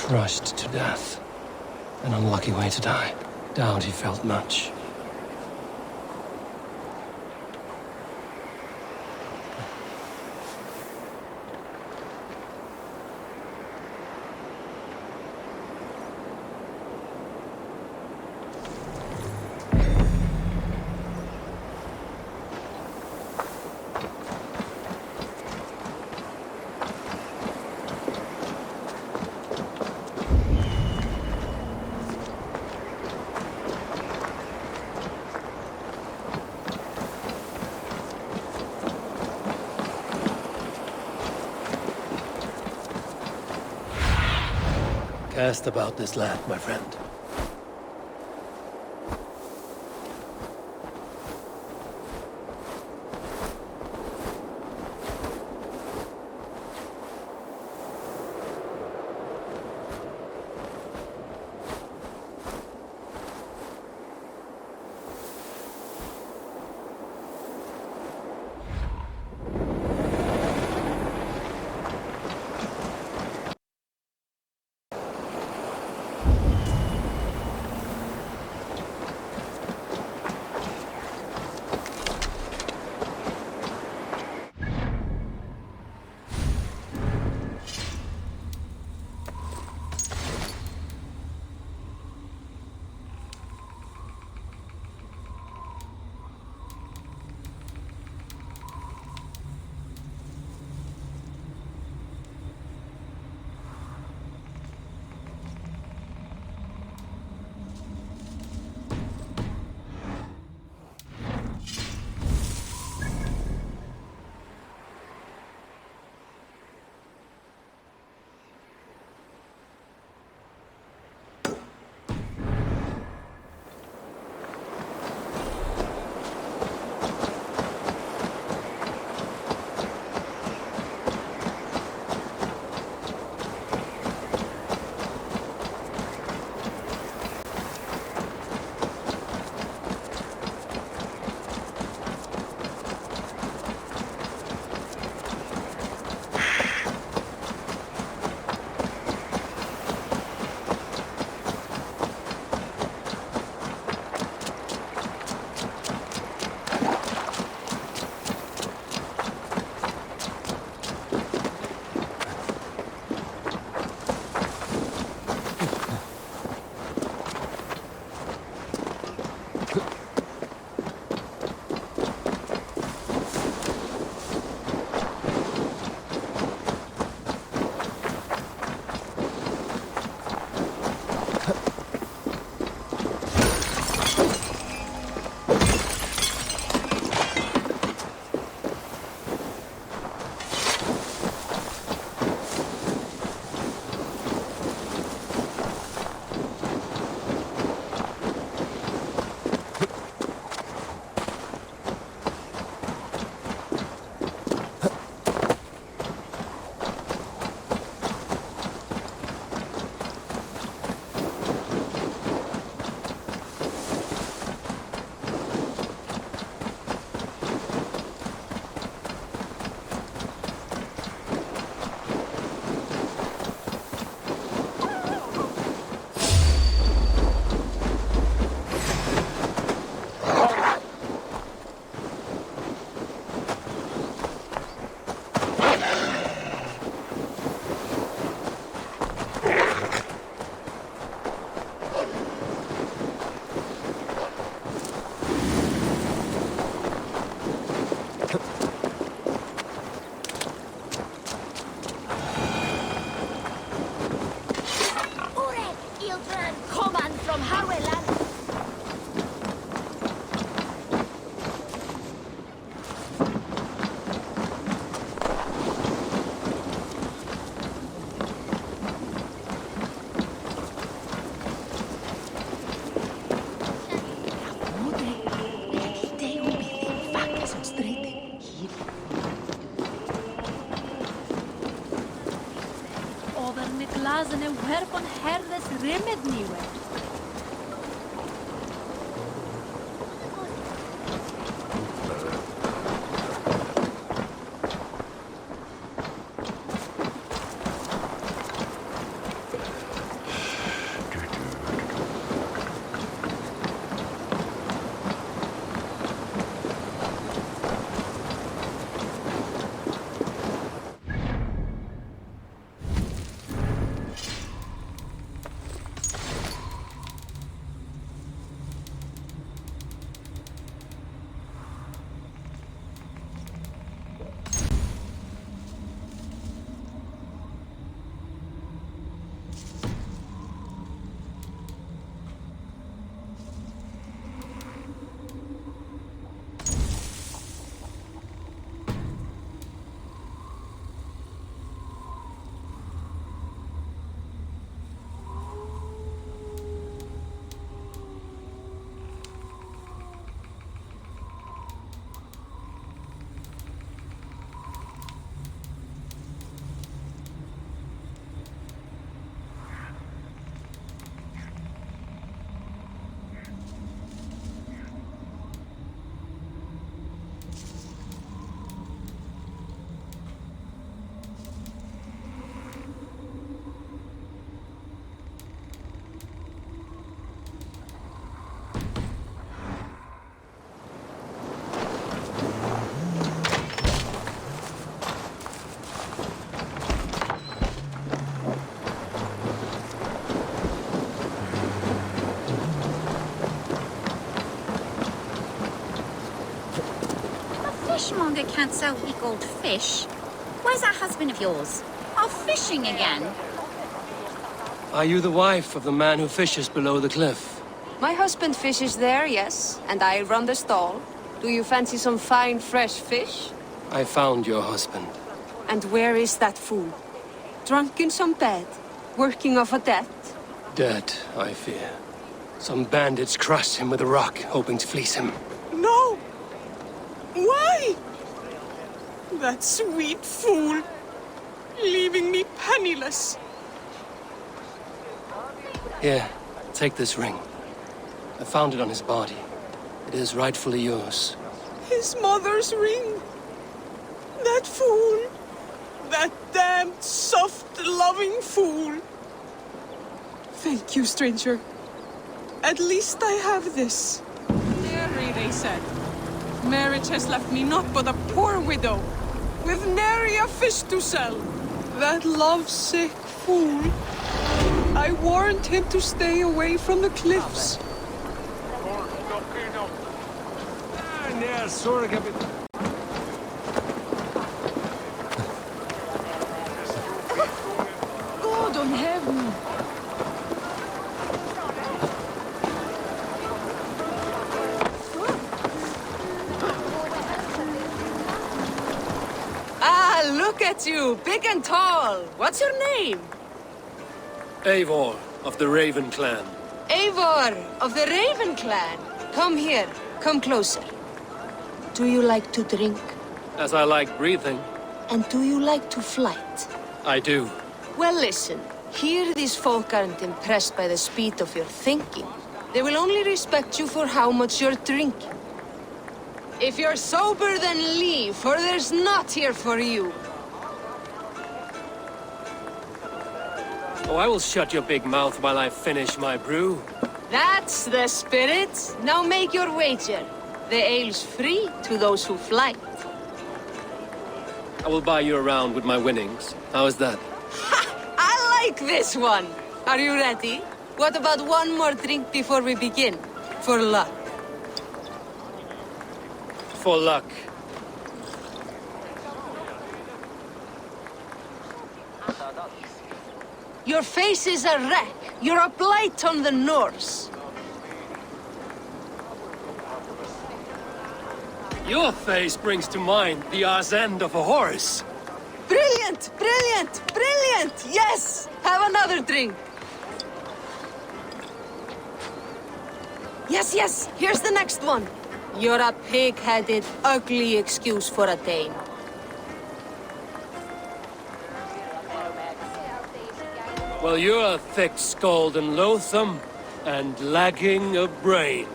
Crushed to death. An unlucky way to die. Doubt he felt much. Cast about this land, my friend. Glazene werpon herres remedniwe. fishmonger can't sell weak old fish. Where's that husband of yours? Off fishing again? Are you the wife of the man who fishes below the cliff? My husband fishes there, yes, and I run the stall. Do you fancy some fine, fresh fish? I found your husband. And where is that fool? Drunk in some bed? Working off a debt? Dead, I fear. Some bandits crushed him with a rock, hoping to fleece him. No! Why? That sweet fool, leaving me penniless. Here, take this ring. I found it on his body. It is rightfully yours. His mother's ring. That fool. That damned, soft, loving fool. Thank you, stranger. At least I have this. Nary, they said. Marriage has left me naught but a poor widow, with nary a fish to sell. That lovesick fool. I warned him to stay away from the cliffs. God on heaven! Ah, look at you, big and tall. What's your name? Eivor, of the Raven clan. Eivor, of the Raven clan. Come here, come closer. Do you like to drink? As I like breathing. And do you like to flight? I do. Well, listen. Here these folk aren't impressed by the speed of your thinking. They will only respect you for how much you're drinking. If you're sober, then leave, for there's naught here for you. Oh, I will shut your big mouth while I finish my brew. That's the spirit. Now make your wager. The ale's free to those who flight. I will buy you around with my winnings. How is that? I like this one. Are you ready? What about one more drink before we begin? For luck. For luck. Your face is a wreck. You're a blight on the Norse. Your face brings to mind the arse end of a horse. Brilliant! Brilliant! Brilliant! Yes! Have another drink. Yes, yes! Here's the next one. You're a pig-headed, ugly excuse for a Dane. Well, you're thick-skulled and loathsome, and lacking a brain.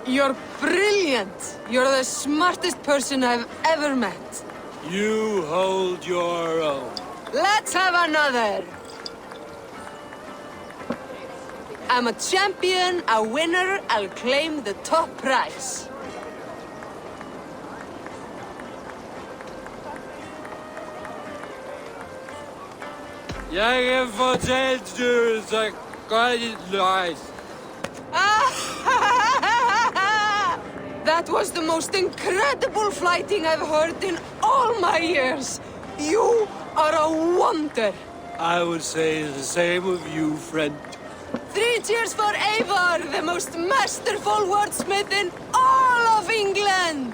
You're brilliant! You're the smartest person I've ever met. You hold your own. Let's have another! I'm a champion, a winner, I'll claim the top prize. Jeg fortalte du, så gør dit løs. That was the most incredible fighting I've heard in all my years. You are a wonder. I would say the same of you, friend. 3 cheers for Eivor, the most masterful wordsmith in all of England!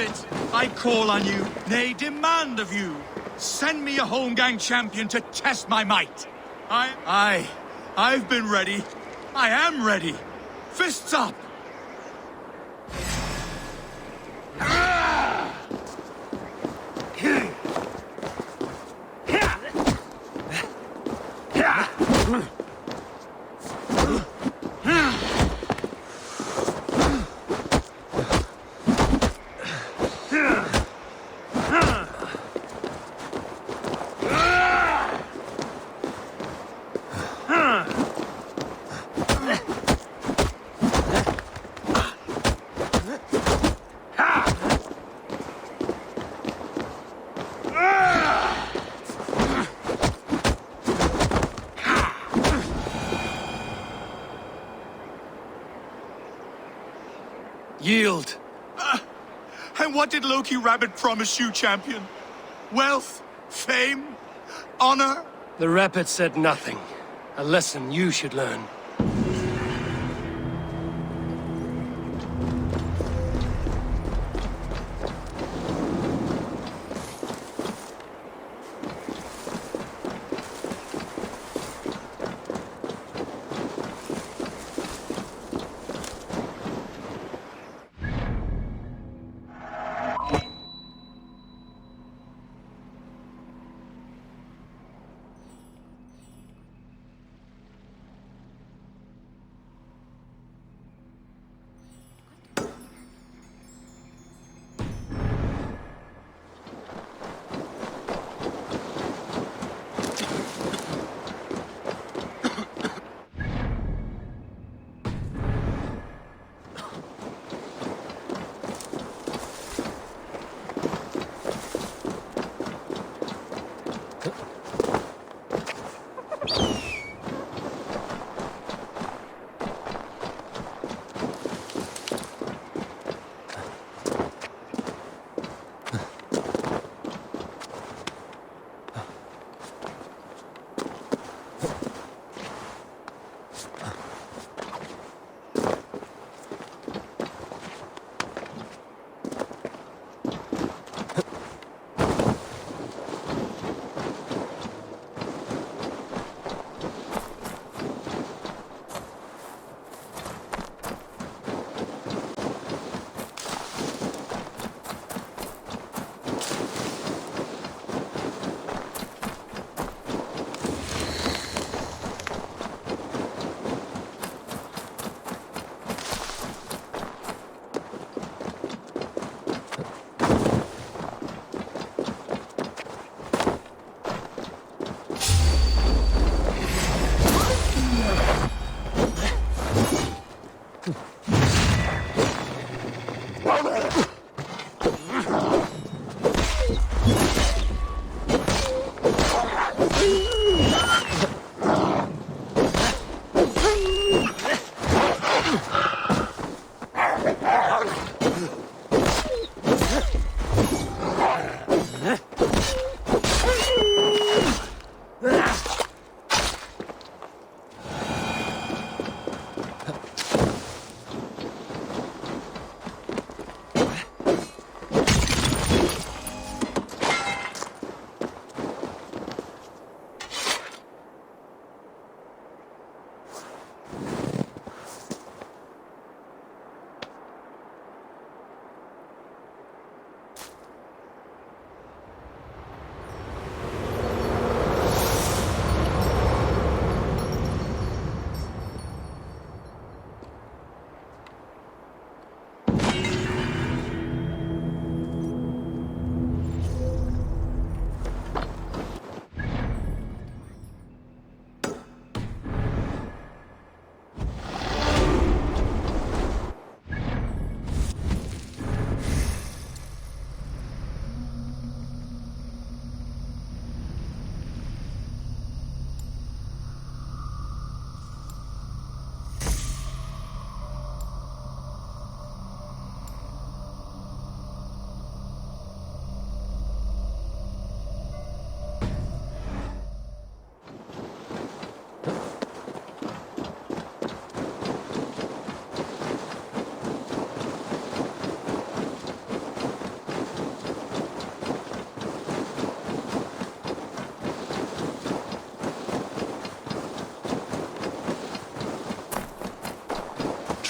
Rabbit, I call on you, nay, demand of you. Send me a Holmgang champion to test my might. I've been ready. I am ready. Fists up! Yield. And what did Loki Rabbit promise you, champion? Wealth? Fame? Honor? The Rabbit said nothing. A lesson you should learn.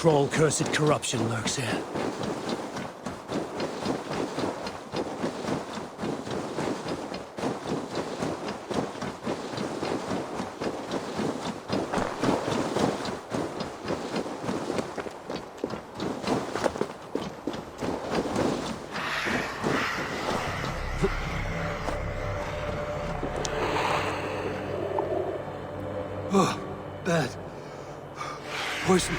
troll-cursed corruption lurks here. Oh, bad. Poison.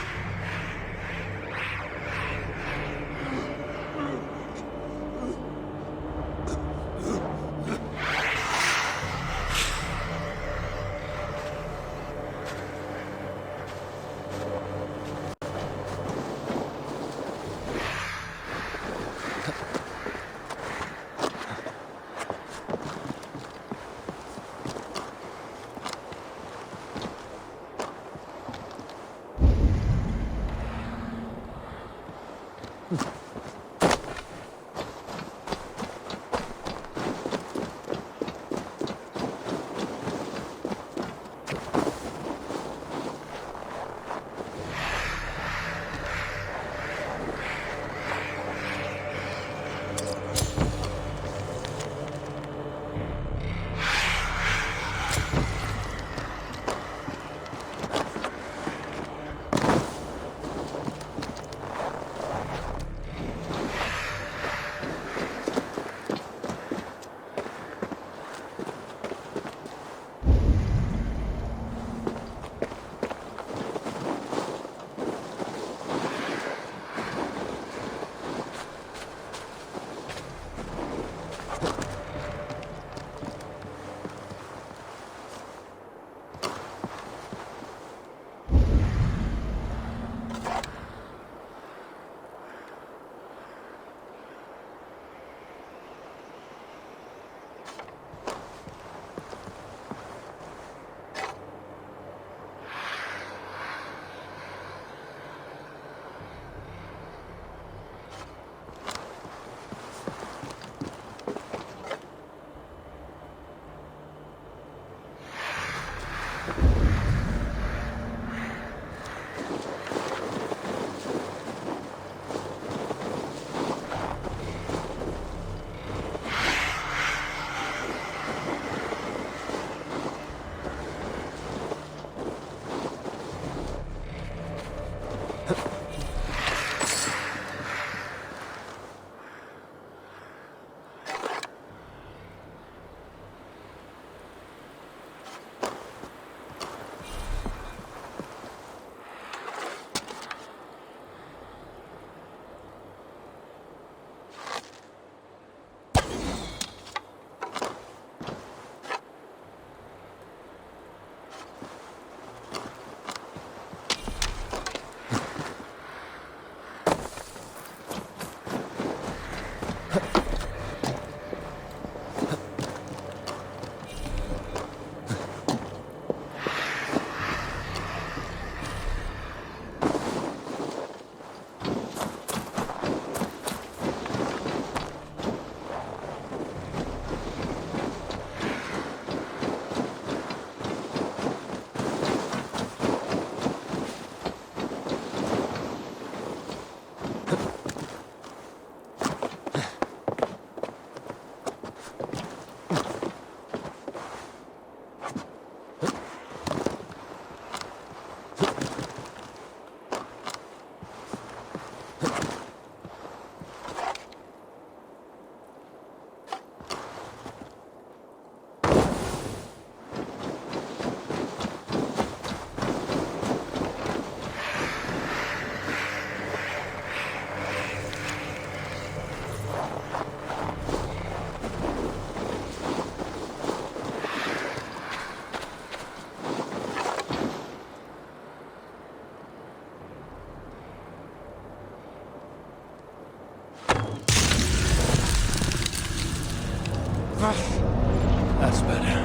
That's better.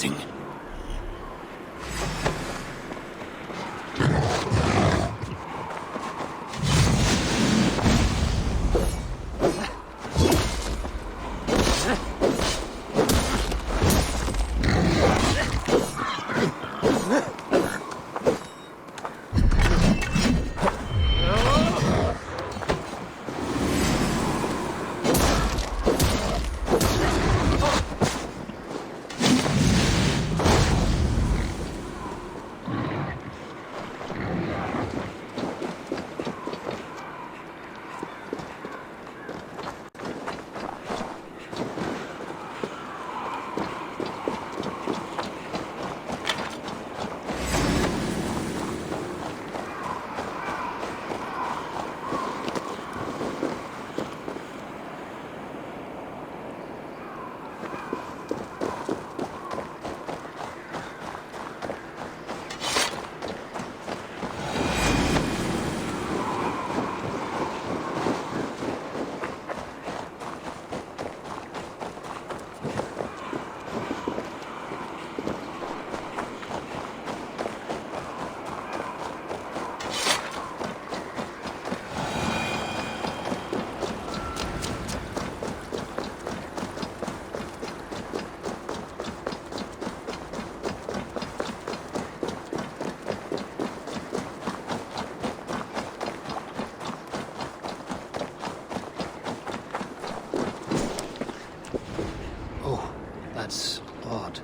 amazing. Oh, that's odd.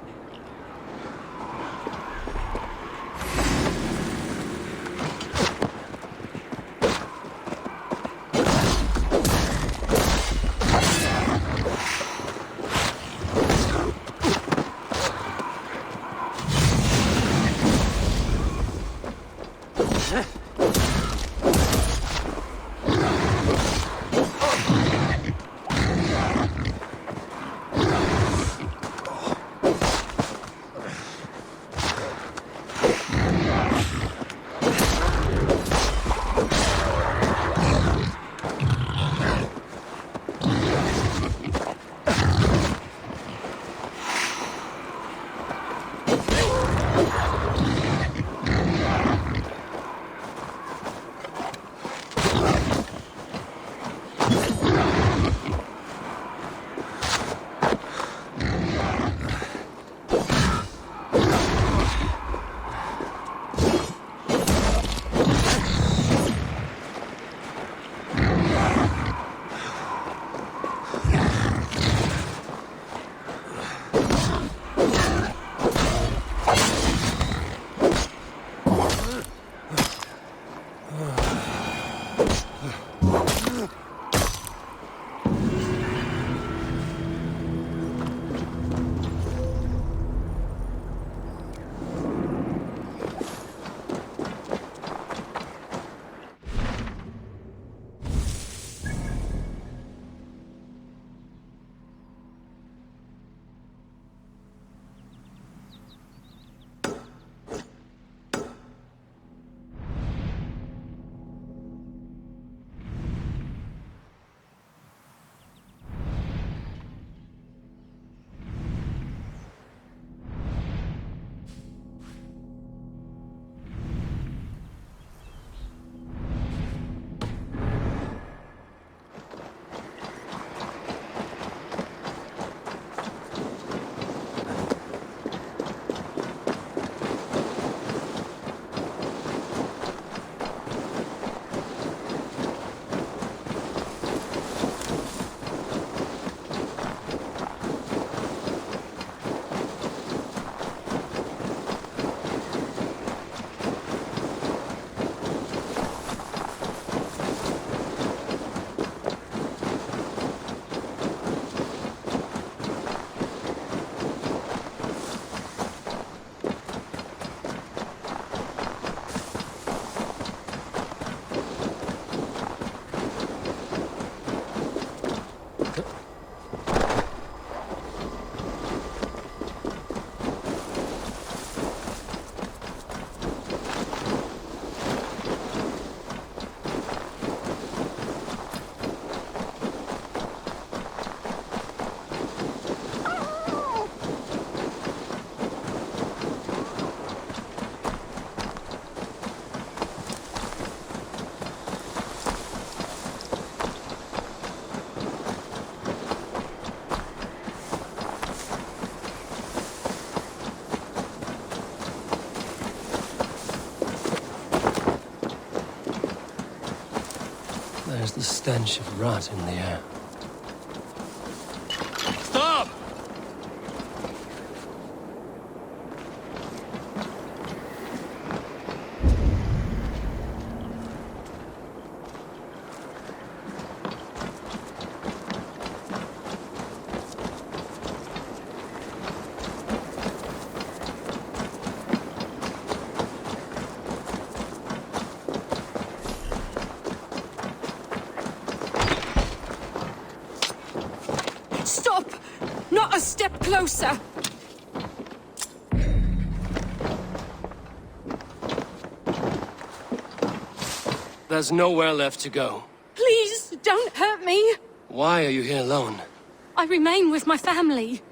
the stench of rot in the air. Stop! Stop! Not a step closer! There's nowhere left to go. Please, don't hurt me! Why are you here alone? I remain with my family.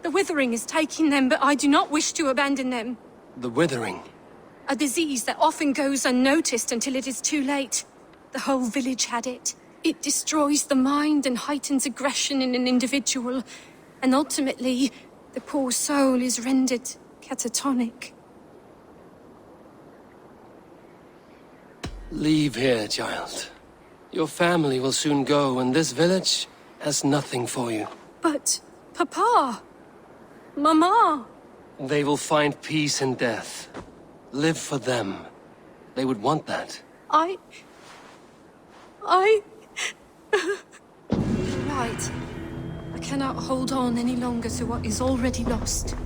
The Withering is taking them, but I do not wish to abandon them. The Withering. A disease that often goes unnoticed until it is too late. The whole village had it. It destroys the mind and heightens aggression in an individual. And ultimately, the poor soul is rendered catatonic. Leave here, child. Your family will soon go, and this village has nothing for you. But, Papa! Mama! They will find peace in death. Live for them. They would want that. Right. I cannot hold on any longer to what is already lost.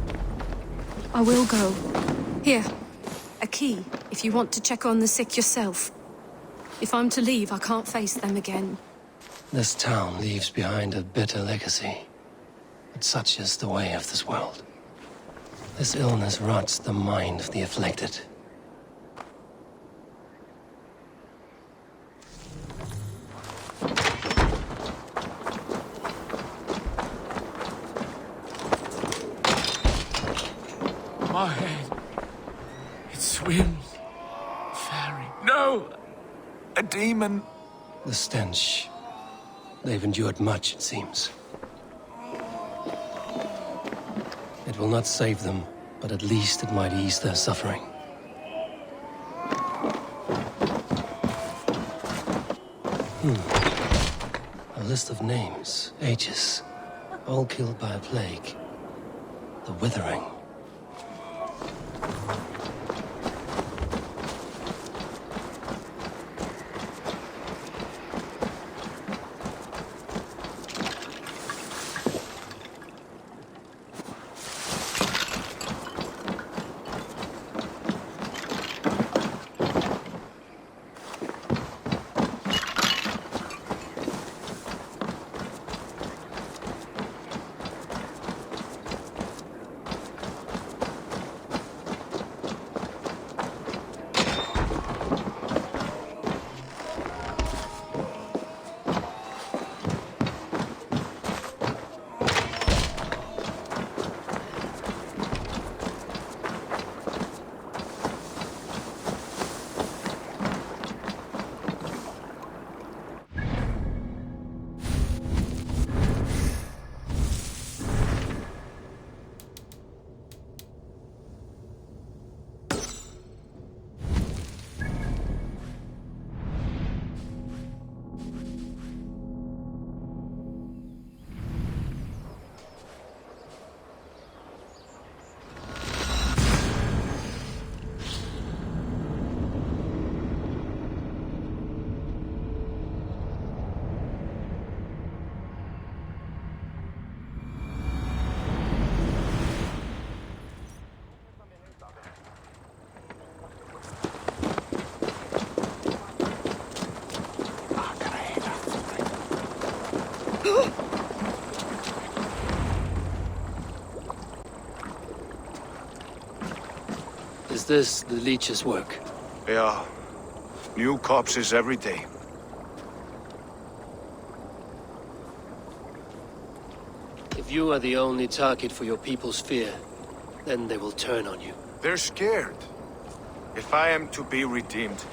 I will go. Here, a key, if you want to check on the sick yourself. If I'm to leave, I can't face them again. This town leaves behind a bitter legacy. But such is the way of this world. This illness rots the mind of the afflicted. My head. It swims. Fairy. No! A demon. The stench. They've endured much, it seems. It will not save them, but at least it might ease their suffering. A list of names, ages, all killed by a plague. The Withering. Is this the leech's work? Yeah. New corpses every day. If you are the only target for your people's fear, then they will turn on you. They're scared. If I am to be redeemed,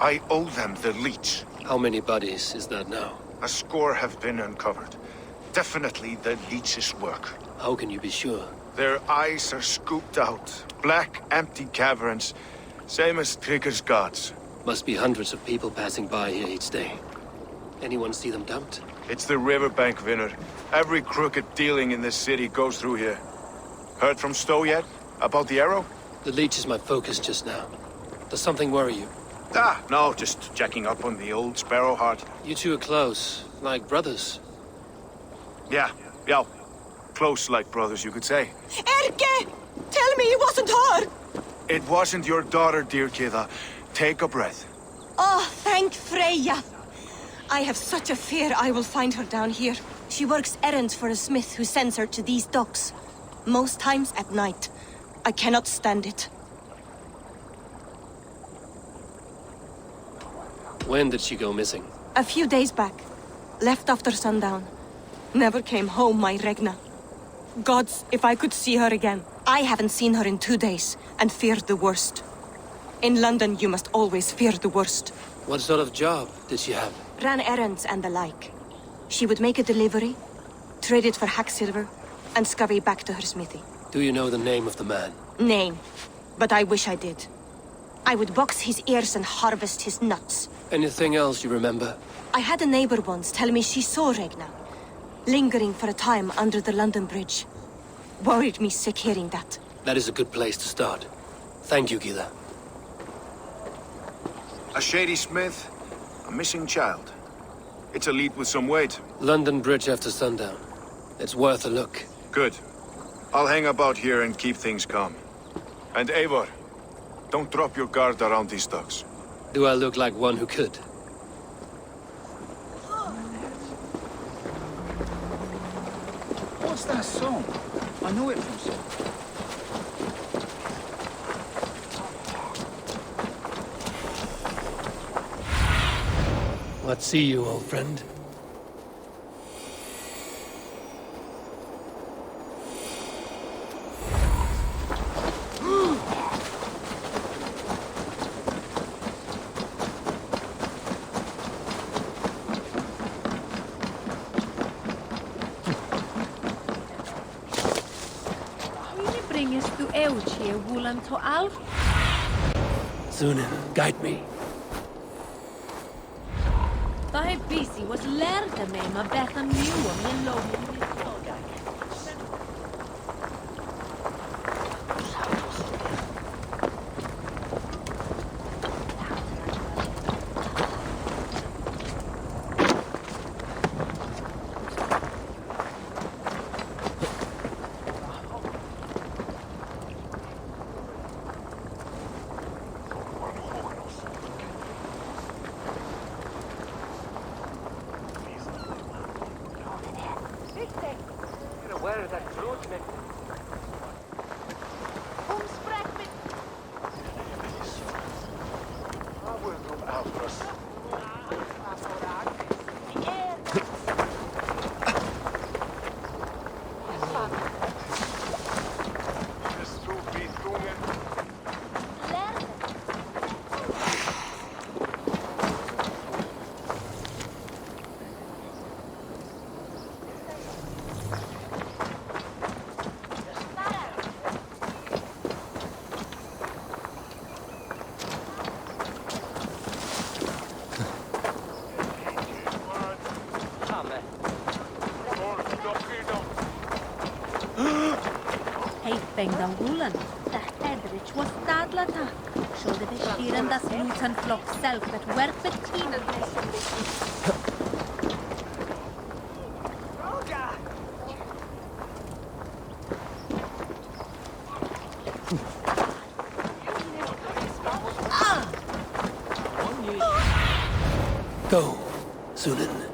I owe them the leech. How many bodies is that now? A score have been uncovered. Definitely the leech's work. How can you be sure? Their eyes are scooped out. Black, empty caverns. Same as Trigger's gods. Must be hundreds of people passing by here each day. Anyone see them dumped? It's the riverbank, Vinner. Every crooked dealing in this city goes through here. Heard from Stowe yet? About the arrow? The leech is my focus just now. Does something worry you? Ah, no, just checking up on the old Sparrowheart. You two are close, like brothers. Yeah. Close like brothers, you could say. Erke! Tell me it wasn't her! It wasn't your daughter, dear Kida. Take a breath. Oh, thank Freya. I have such a fear I will find her down here. She works errands for a smith who sends her to these docks. Most times at night. I cannot stand it. When did she go missing? A few days back. Left after sundown. Never came home, my Regna. Gods, if I could see her again. I haven't seen her in 2 days, and feared the worst. In London, you must always fear the worst. What sort of job did she have? Ran errands and the like. She would make a delivery, trade it for hack silver, and scurry back to her smithy. Do you know the name of the man? Name. But I wish I did. I would box his ears and harvest his nuts. Anything else you remember? I had a neighbor once tell me she saw Regna, lingering for a time under the London Bridge. Worried me sick hearing that. That is a good place to start. Thank you, Gila. A shady smith, a missing child. It's a lead with some weight. London Bridge after sundown. It's worth a look. Good. I'll hang about here and keep things calm. And Eivor, don't drop your guard around these docks. Do I look like one who could? What's that song? I know it from somewhere. What see you, old friend? Bring us to Euchi, Wulan to Alf. Sunan, guide me. Dau busy was lærte mig med Bethan Mew om den loven. Bengdan Wulan, the Hedrich was Dadlata. Showed the Shiran das Lutan flock self that work between and Go, Sunan.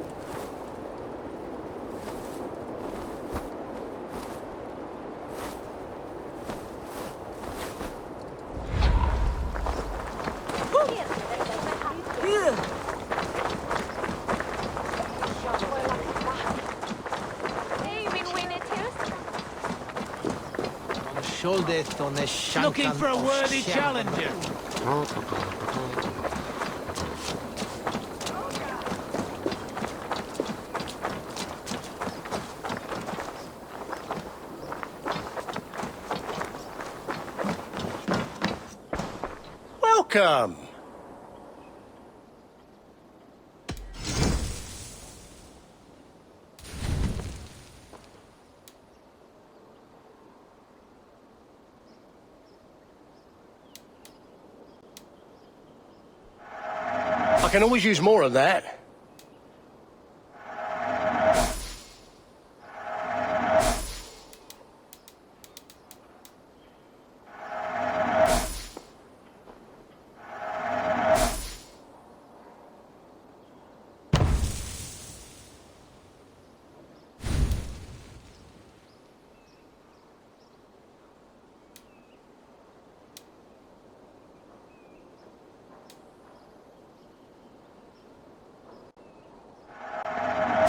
Looking for a worthy challenger. Welcome. I can always use more of that.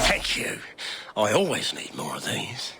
Thank you. I always need more of these.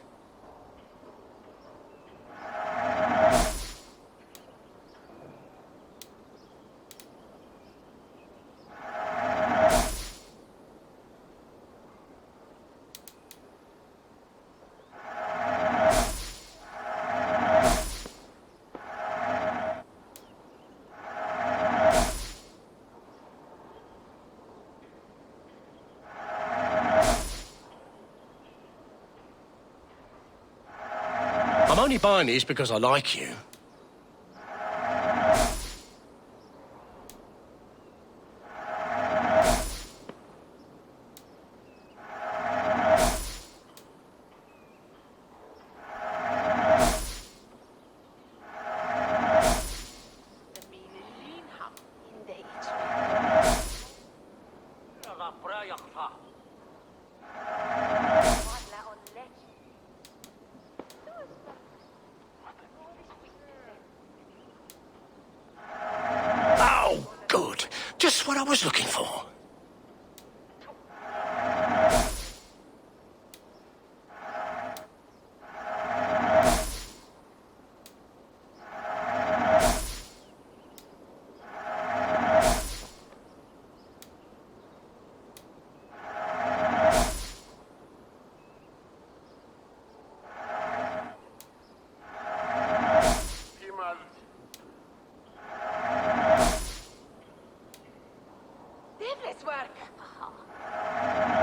I'm only buying these because I like you. Oh, good. Just what I was looking for.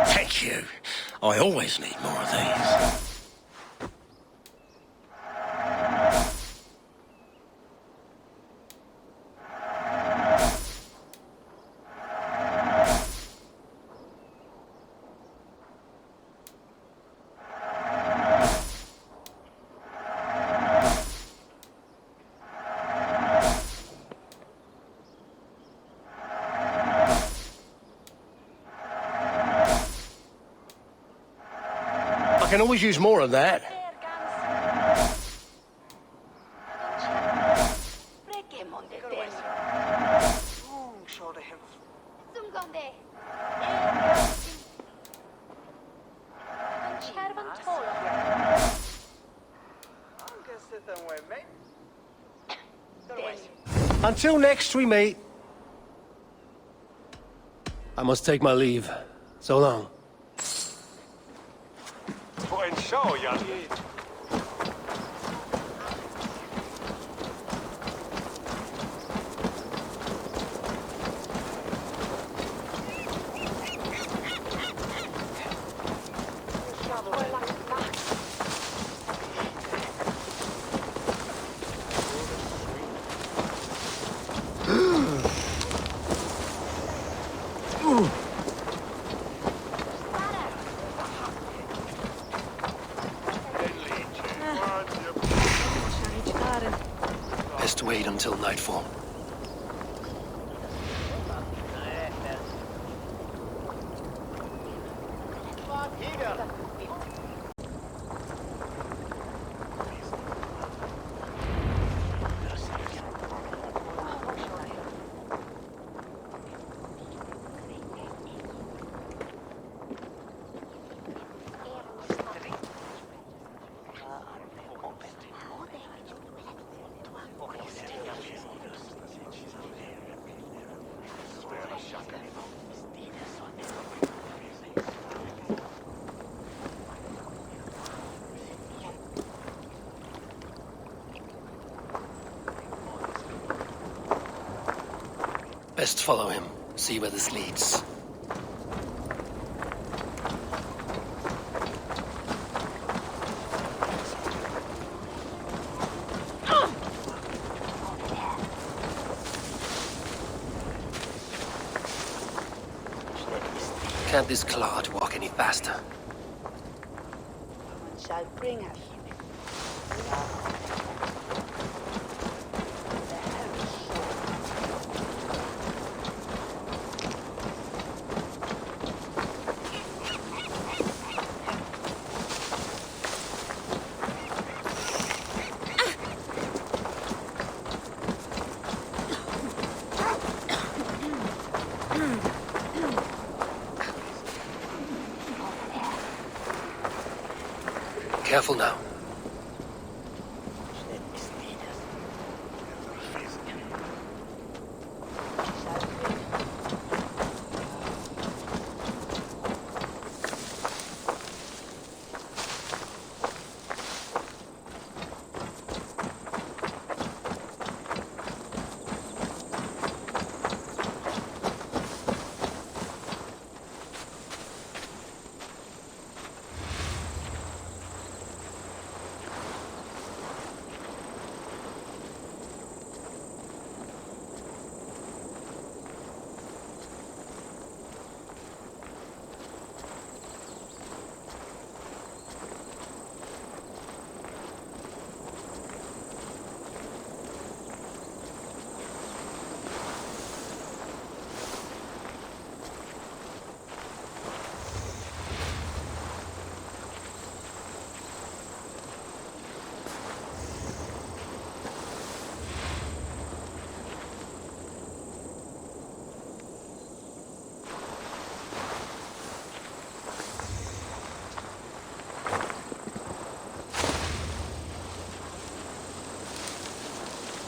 Thank you. I always need more of these. I can always use more of that. Until next we meet. I must take my leave. So long. Best wait until nightfall. Best follow him, see where this leads. can't this clod walk any faster? Shall bring us. Careful now.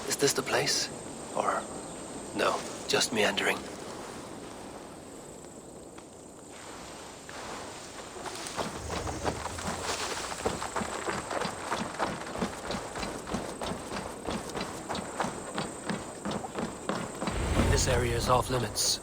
Is this the place? Or... no, just meandering? This area is off limits.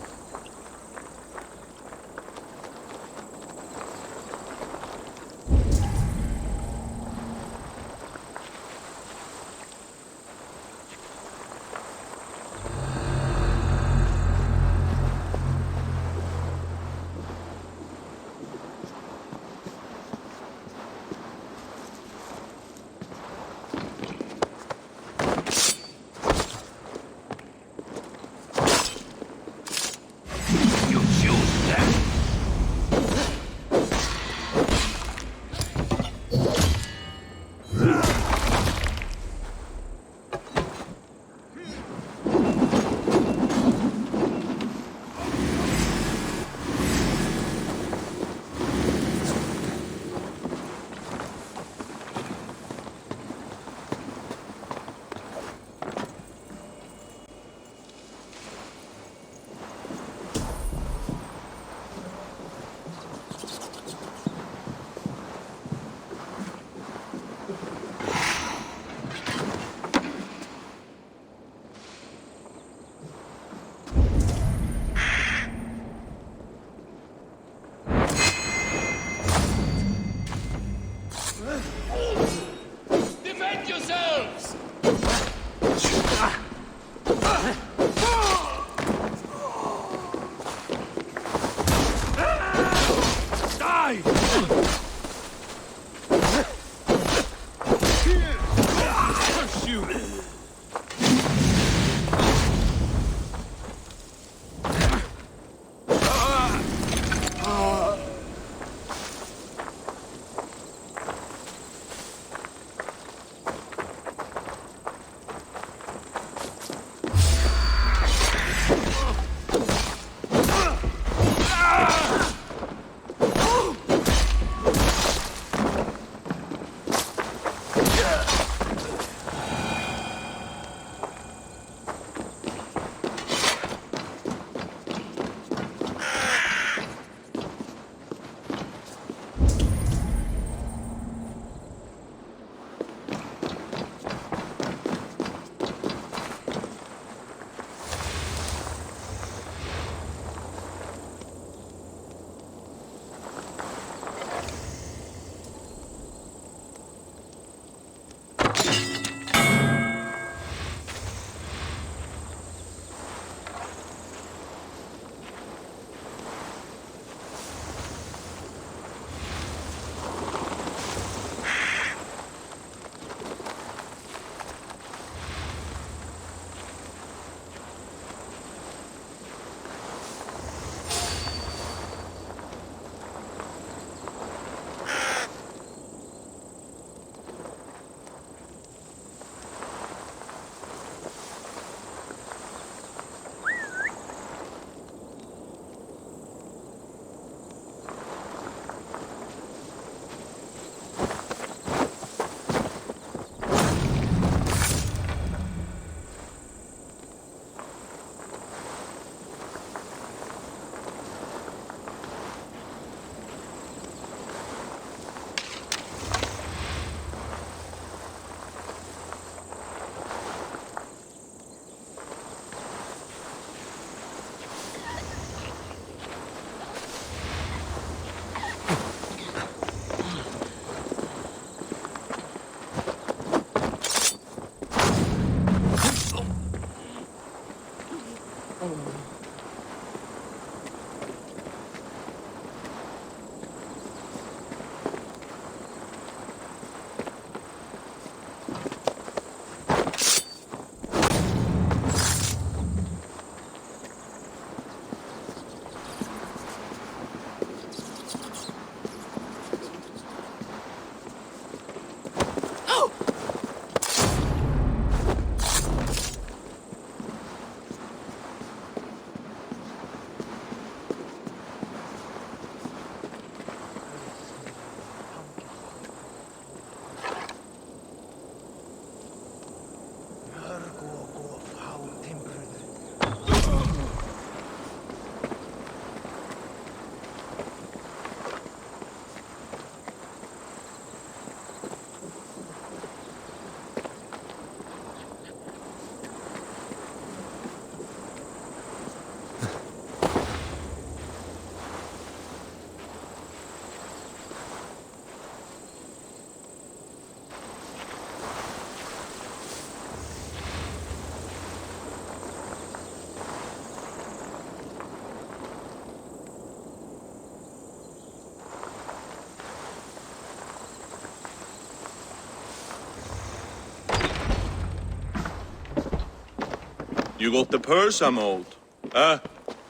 You got the purse, I'm old. Huh?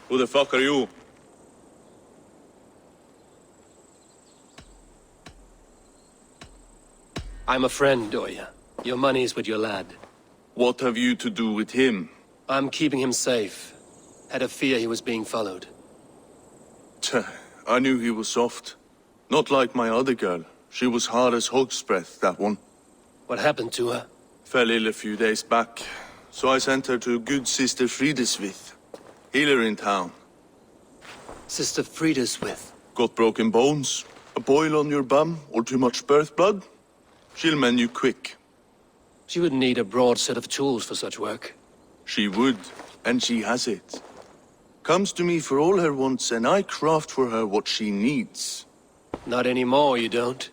Who the fuck are you? I'm a friend, Doya. Your money's with your lad. What have you to do with him? I'm keeping him safe. Had a fear he was being followed. I knew he was soft. Not like my other girl. She was hard as hog's breath, that one. What happened to her? Fell ill a few days back. So I sent her to good Sister Frideswith. Healer in town. Sister Frideswith. Got broken bones, a boil on your bum, or too much birth blood? She'll mend you quick. She would need a broad set of tools for such work. She would, and she has it. Comes to me for all her wants, and I craft for her what she needs. Not anymore, you don't.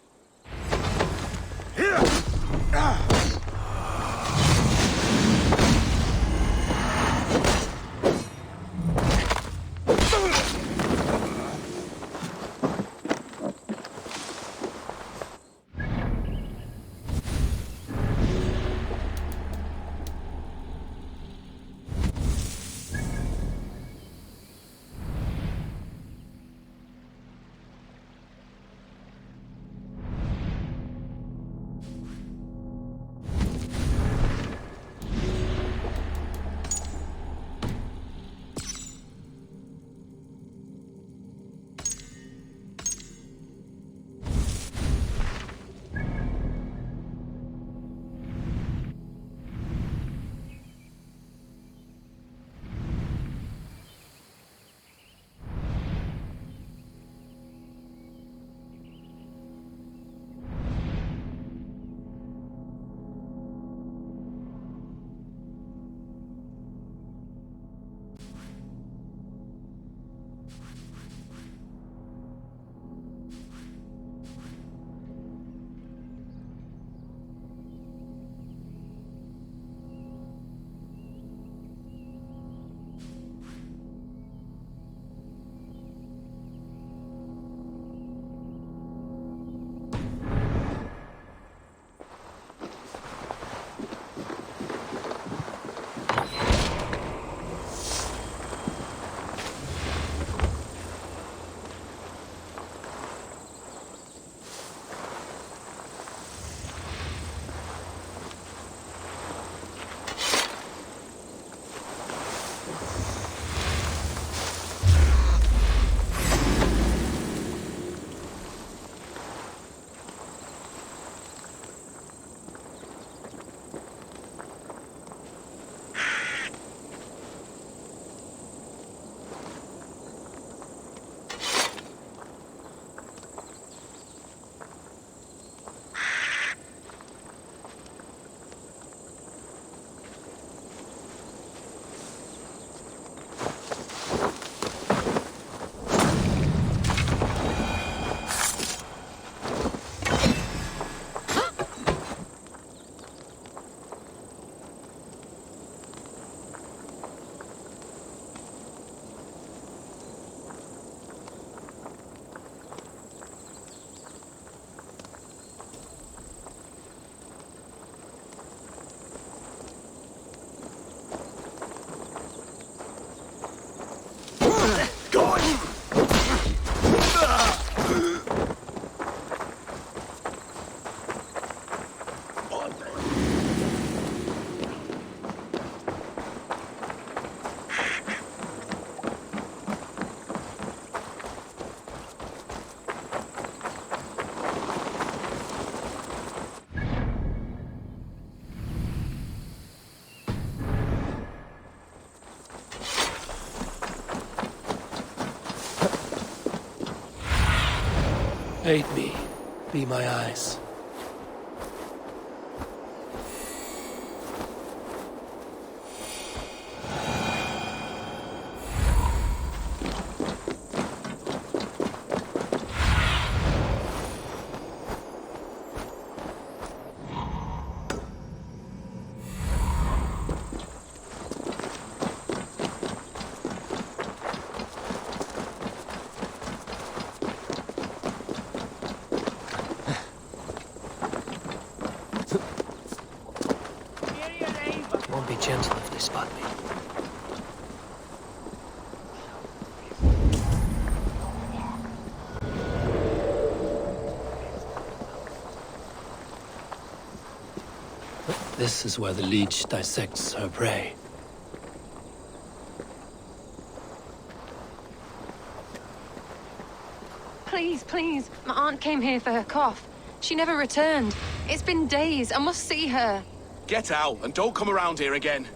Aid me. Be my eyes. Won't be gentle if they spot me. This is where the leech dissects her prey. Please, please. My aunt came here for her cough. She never returned. It's been days. I must see her. Get out and don't come around here again.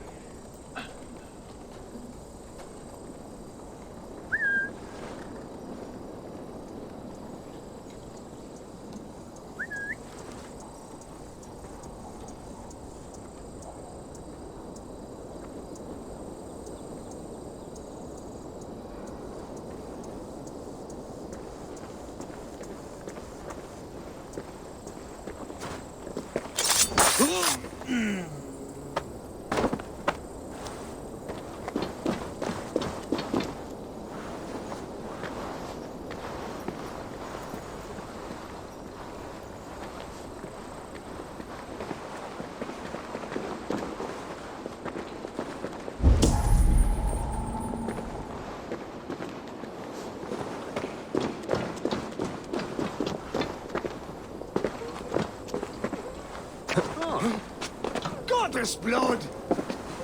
Gottes blood!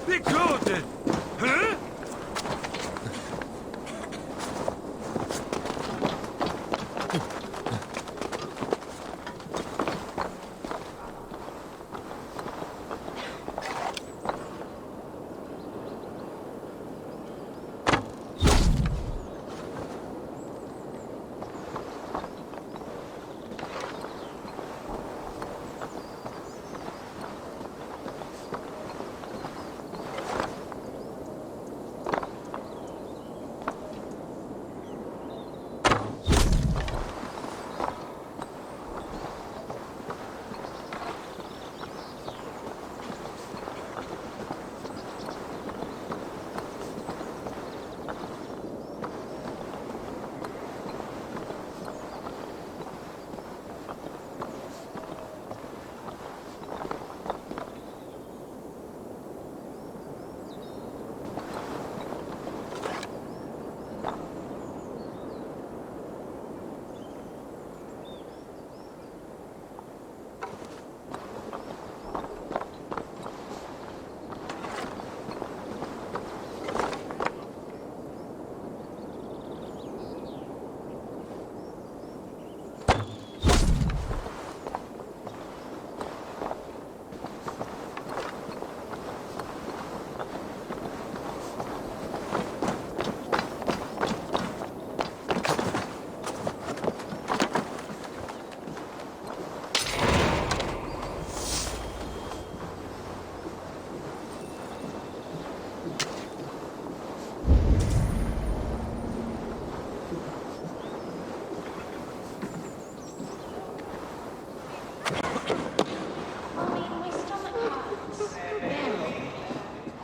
The good! Huh?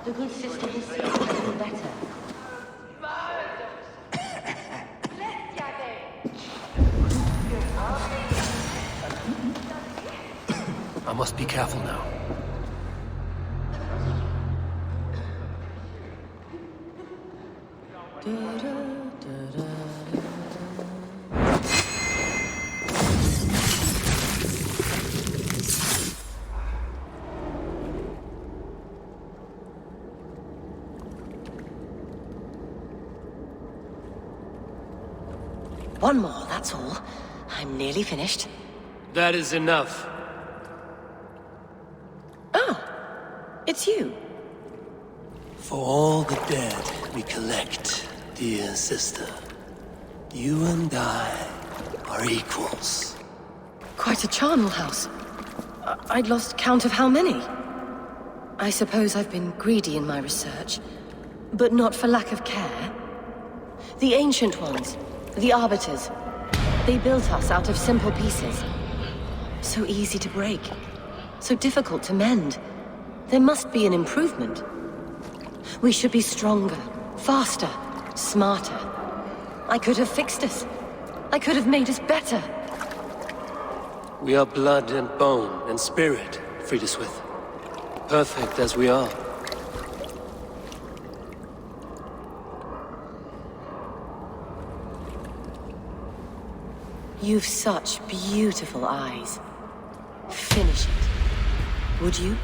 The good sister will see a little better. I must be careful now. One more, that's all. I'm nearly finished. That is enough. Oh, it's you. For all the dead we collect, dear sister, you and I are equals. Quite a charnel house. I'd lost count of how many. I suppose I've been greedy in my research, but not for lack of care. The ancient ones, the arbiters, they built us out of simple pieces. So easy to break, so difficult to mend. There must be an improvement. We should be stronger, faster, smarter. I could have fixed us. I could have made us better. We are blood and bone and spirit, Friedeswith. Perfect as we are. You've such beautiful eyes. Finish it, would you?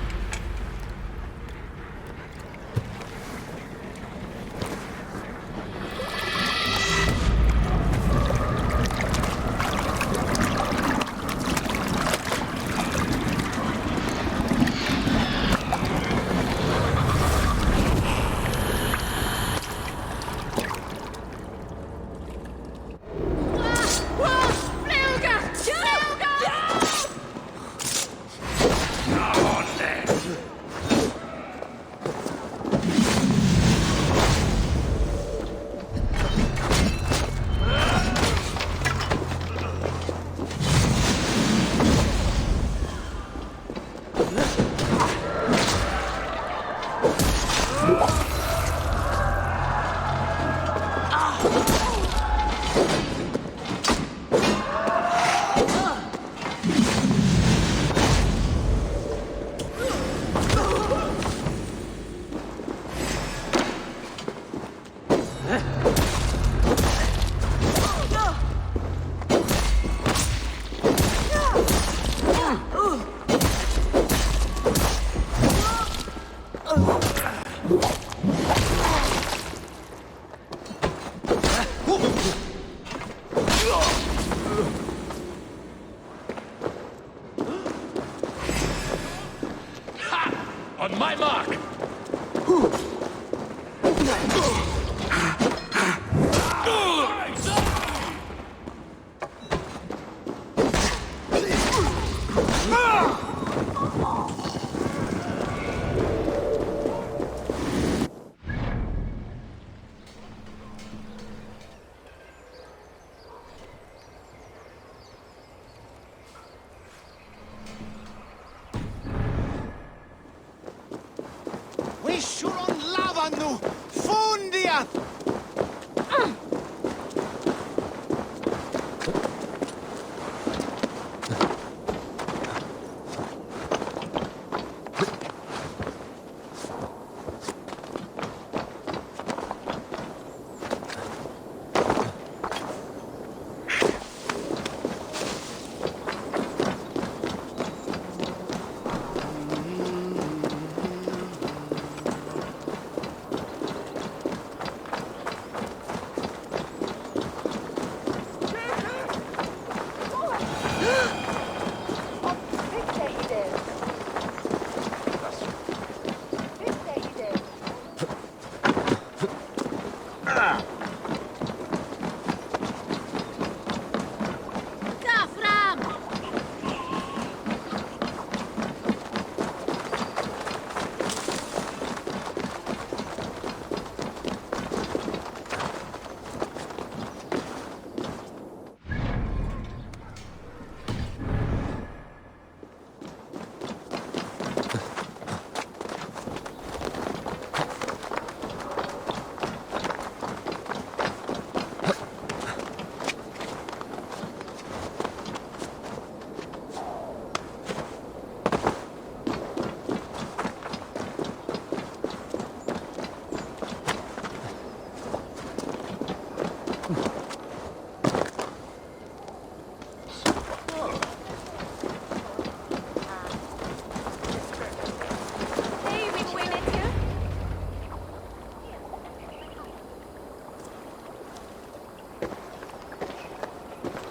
On my mark!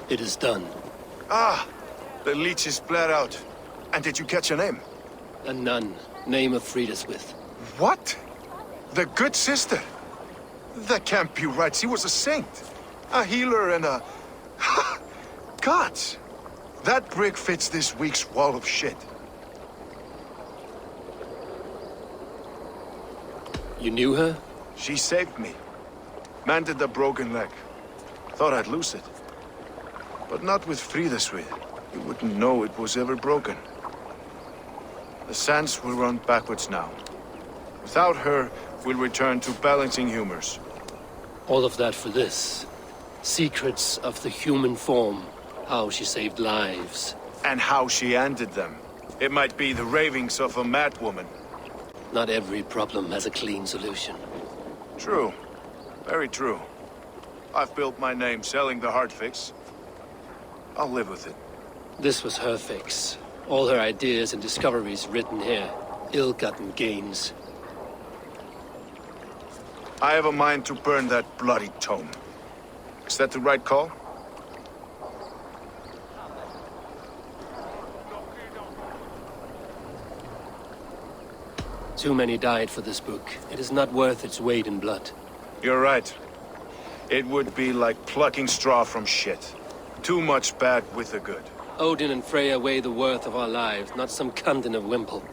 It is done. Ah, the leech is bled out. And did you catch her name? A nun, name of Friedaswith. What? The good sister? That can't be right. She was a saint. A healer and a... Gods! That brick fits this week's wall of shit. You knew her? She saved me. Mended the broken leg. Thought I'd lose it. But not with Friedaswith. You wouldn't know it was ever broken. The sands will run backwards now. Without her, we'll return to balancing humors. All of that for this. Secrets of the human form. How she saved lives. And how she ended them. It might be the ravings of a madwoman. Not every problem has a clean solution. True. Very true. I've built my name selling the heart fix. I'll live with it. This was her fix. All her ideas and discoveries written here. Ill-gotten gains. I have a mind to burn that bloody tome. Is that the right call? Too many died for this book. It is not worth its weight in blood. You're right. It would be like plucking straw from shit. Too much bad with the good. Odin and Freya weigh the worth of our lives, not some cunt in a wimple.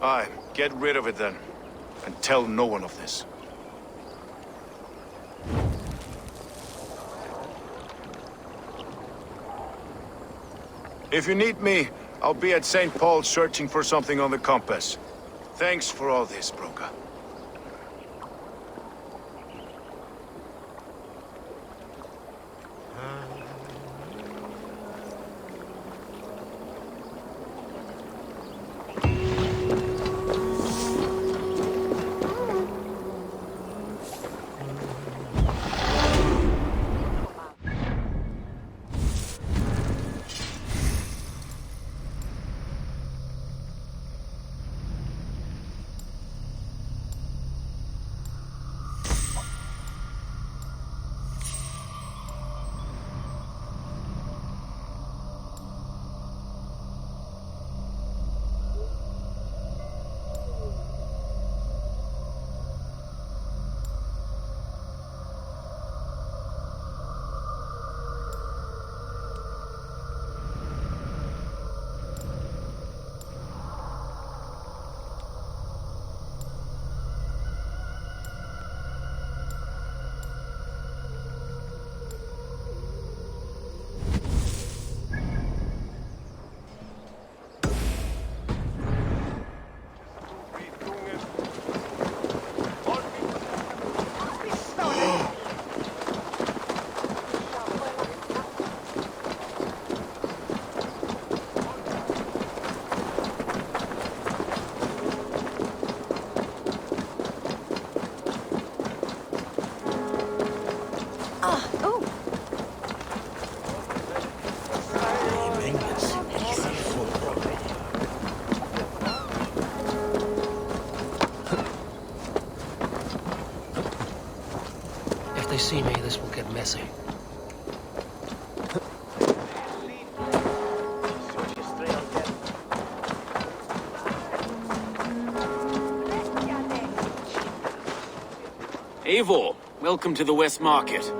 Aye, get rid of it then. And tell no one of this. If you need me, I'll be at St. Paul searching for something on the compass. Thanks for all this, Broka. If they see me, this will get messy. Eivor, welcome to the West Market.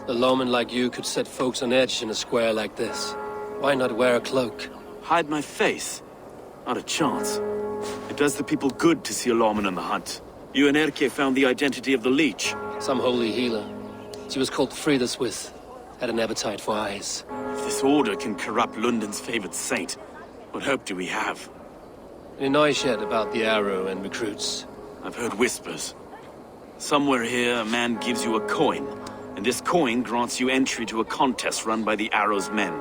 A lawman like you could set folks on edge in a square like this. Why not wear a cloak? Hide my face? Not a chance. It does the people good to see a lawman on the hunt. You and Erke found the identity of the leech. Some holy healer. She was called Frida Swith. Had an appetite for eyes. If this order can corrupt London's favored saint, what hope do we have? Any noise yet about the arrow and recruits? I've heard whispers. Somewhere here, a man gives you a coin, and this coin grants you entry to a contest run by the Arrow's men.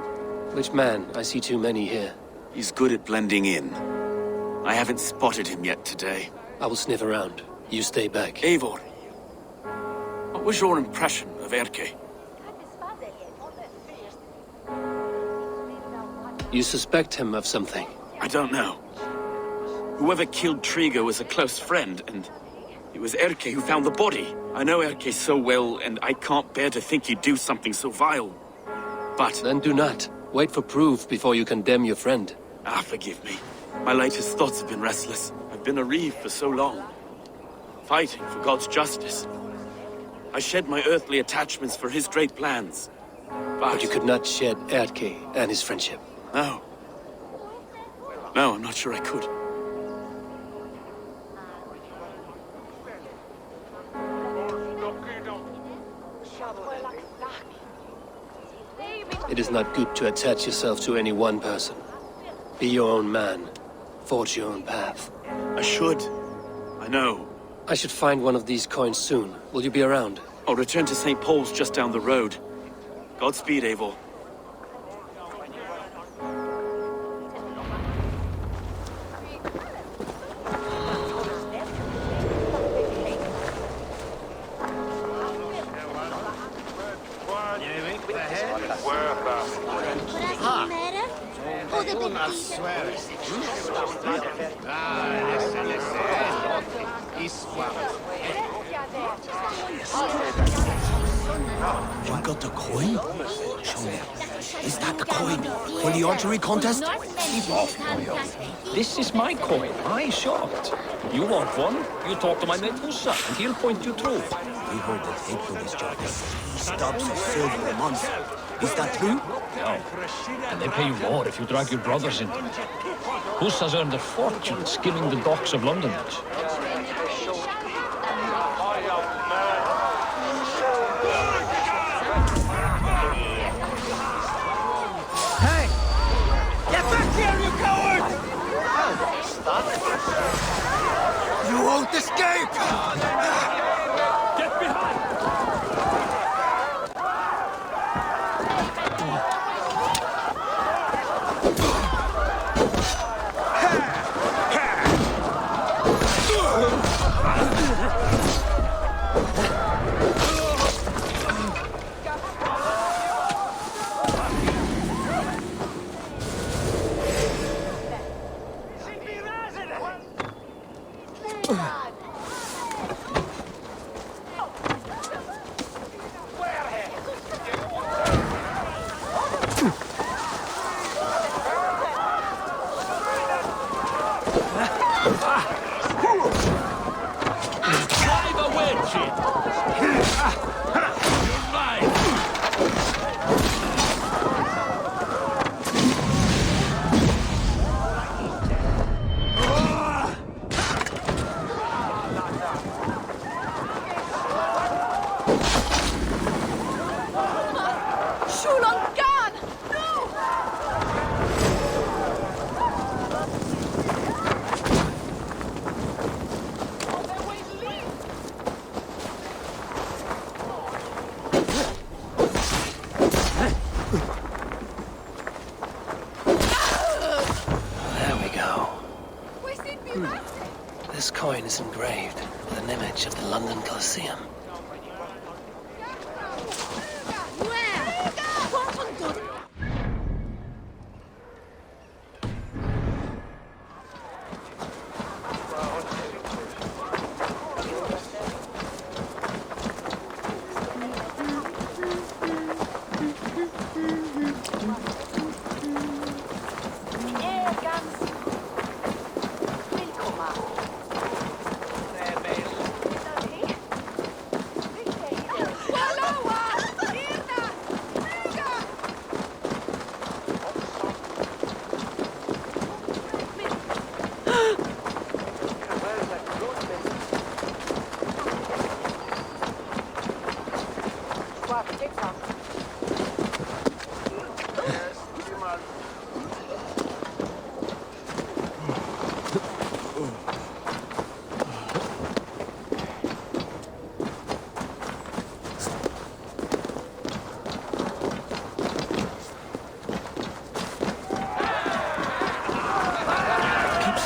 Which man? I see too many here. He's good at blending in. I haven't spotted him yet today. I will sniff around. You stay back. Eivor, what was your impression of Erke? You suspect him of something? I don't know. Whoever killed Trigo was a close friend, and it was Erke who found the body. I know Erke so well, and I can't bear to think he'd do something so vile. But... Then do not. Wait for proof before you condemn your friend. Forgive me. My latest thoughts have been restless. I've been a reeve for so long. Fighting for God's justice. I shed my earthly attachments for his great plans. But you could not shed Erke and his friendship. No. No, I'm not sure I could. It is not good to attach yourself to any one person. Be your own man. Forge your own path. I should. I know. I should find one of these coins soon. Will you be around? I'll return to St. Paul's just down the road. Godspeed, Eivor. Show the big You got the coin? Show me. Is that the coin for the archery contest? Keep off, boyo. This is my coin. I shot. You want one? You talk to my mate Hussa, and he'll point you through. We heard that Hate for this job. Stops a silver a month. Is that true? No. And they pay you more if you drag your brothers in. Hussa's earned a fortune skimming the docks of London. Hey! Get back here, you coward! You won't escape! Get behind! This coin is engraved with an image of the London Colosseum.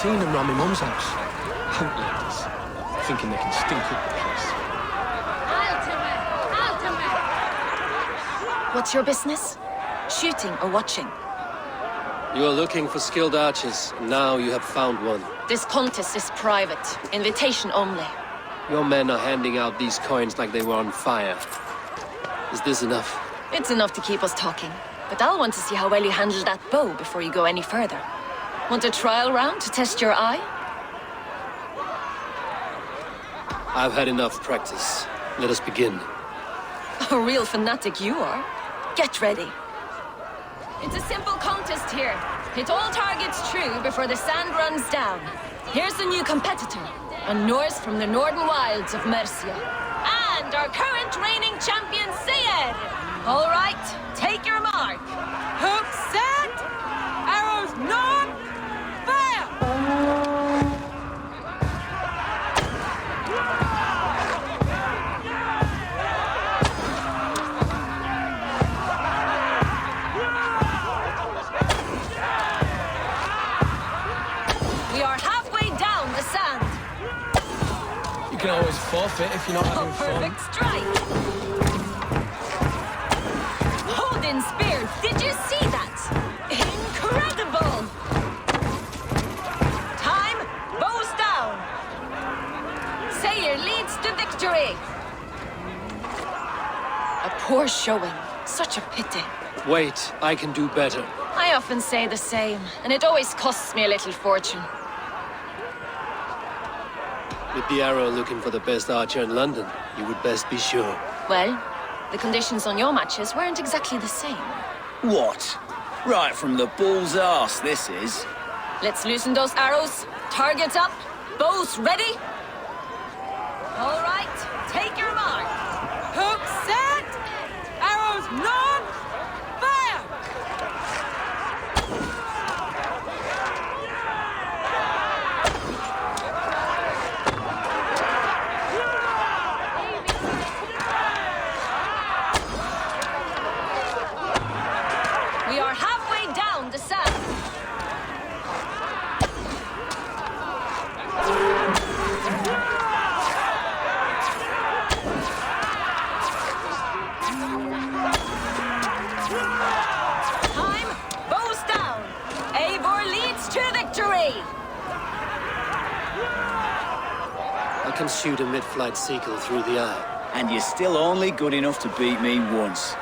Seen them round my mum's house. Outlanders. Thinking they can stink up the place. What's your business? Shooting or watching? You are looking for skilled archers, and now you have found one. This contest is private. Invitation only. Your men are handing out these coins like they were on fire. Is this enough? It's enough to keep us talking. But I'll want to see how well you handle that bow before you go any further. Want a trial round to test your eye? I've had enough practice. Let us begin. A real fanatic you are. Get ready. It's a simple contest here. Hit all targets true before the sand runs down. Here's the new competitor, a Norse from the northern wilds of Mercia. And our current reigning champion, Seer! All right, take your mark. Hook set! Arrows none! Fire! We are halfway down the sand. You can always forfeit if you're not having fun. Perfect strike. Hold in spear. Did you see that? Incredible! victory! A poor showing. Such a pity. Wait, I can do better. I often say the same, and it always costs me a little fortune. With the Arrow looking for the best archer in London, you would best be sure. Well, the conditions on your matches weren't exactly the same. What? Right from the bull's arse, this is. Let's loosen those arrows. Targets up. Bows ready. All right, take your mark. Hook set! Arrows known! Fire! We are halfway down the sand. Time, bows down. Eivor leads to victory. I can shoot a mid-flight seagull through the eye. And you're still only good enough to beat me once.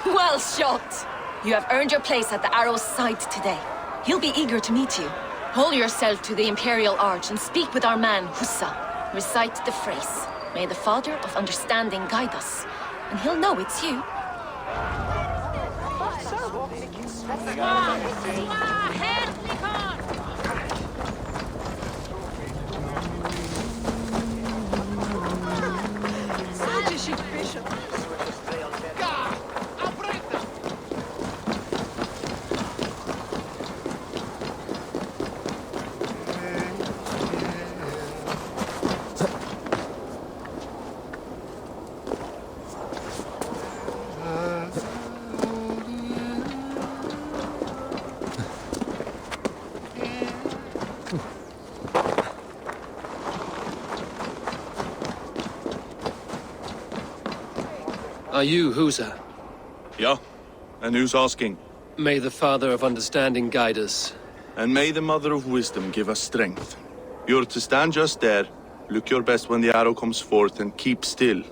Well shot. You have earned your place at the Arrow's side today. He'll be eager to meet you. Hold yourself to the Imperial Arch and speak with our man, Hussa. Recite the phrase. May the Father of Understanding guide us. And he'll know it's you. Are you Husa? Yeah? And who's asking? May the Father of Understanding guide us. And may the Mother of Wisdom give us strength. You're to stand just there, look your best when the arrow comes forth, and keep still.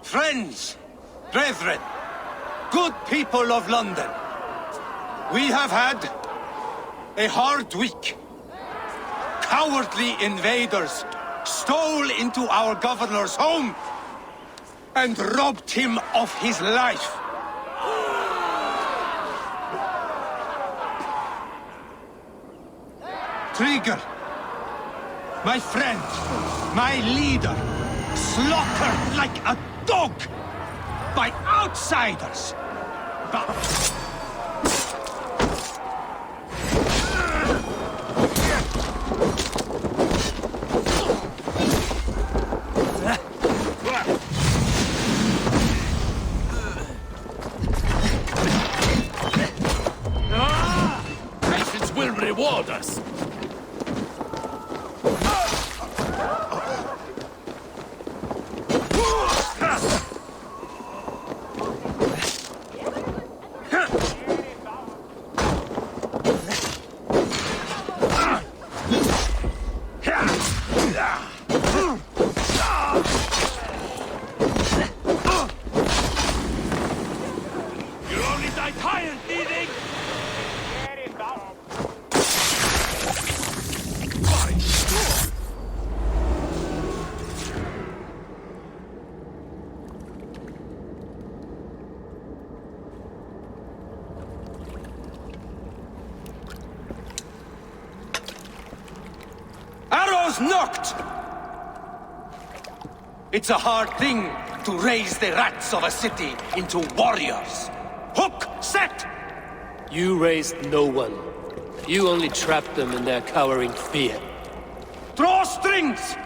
Friends, brethren, good people of London, we have had a hard week. Cowardly invaders stole into our governor's home and robbed him of his life. Trigger, my friend, my leader, slaughtered like a dog by outsiders. Patience will reward us. You'll only die tired, thieving! Arrows knocked! It's a hard thing to raise the rats of a city into warriors. Hook, set! You raised no one. You only trapped them in their cowering fear. Draw strings!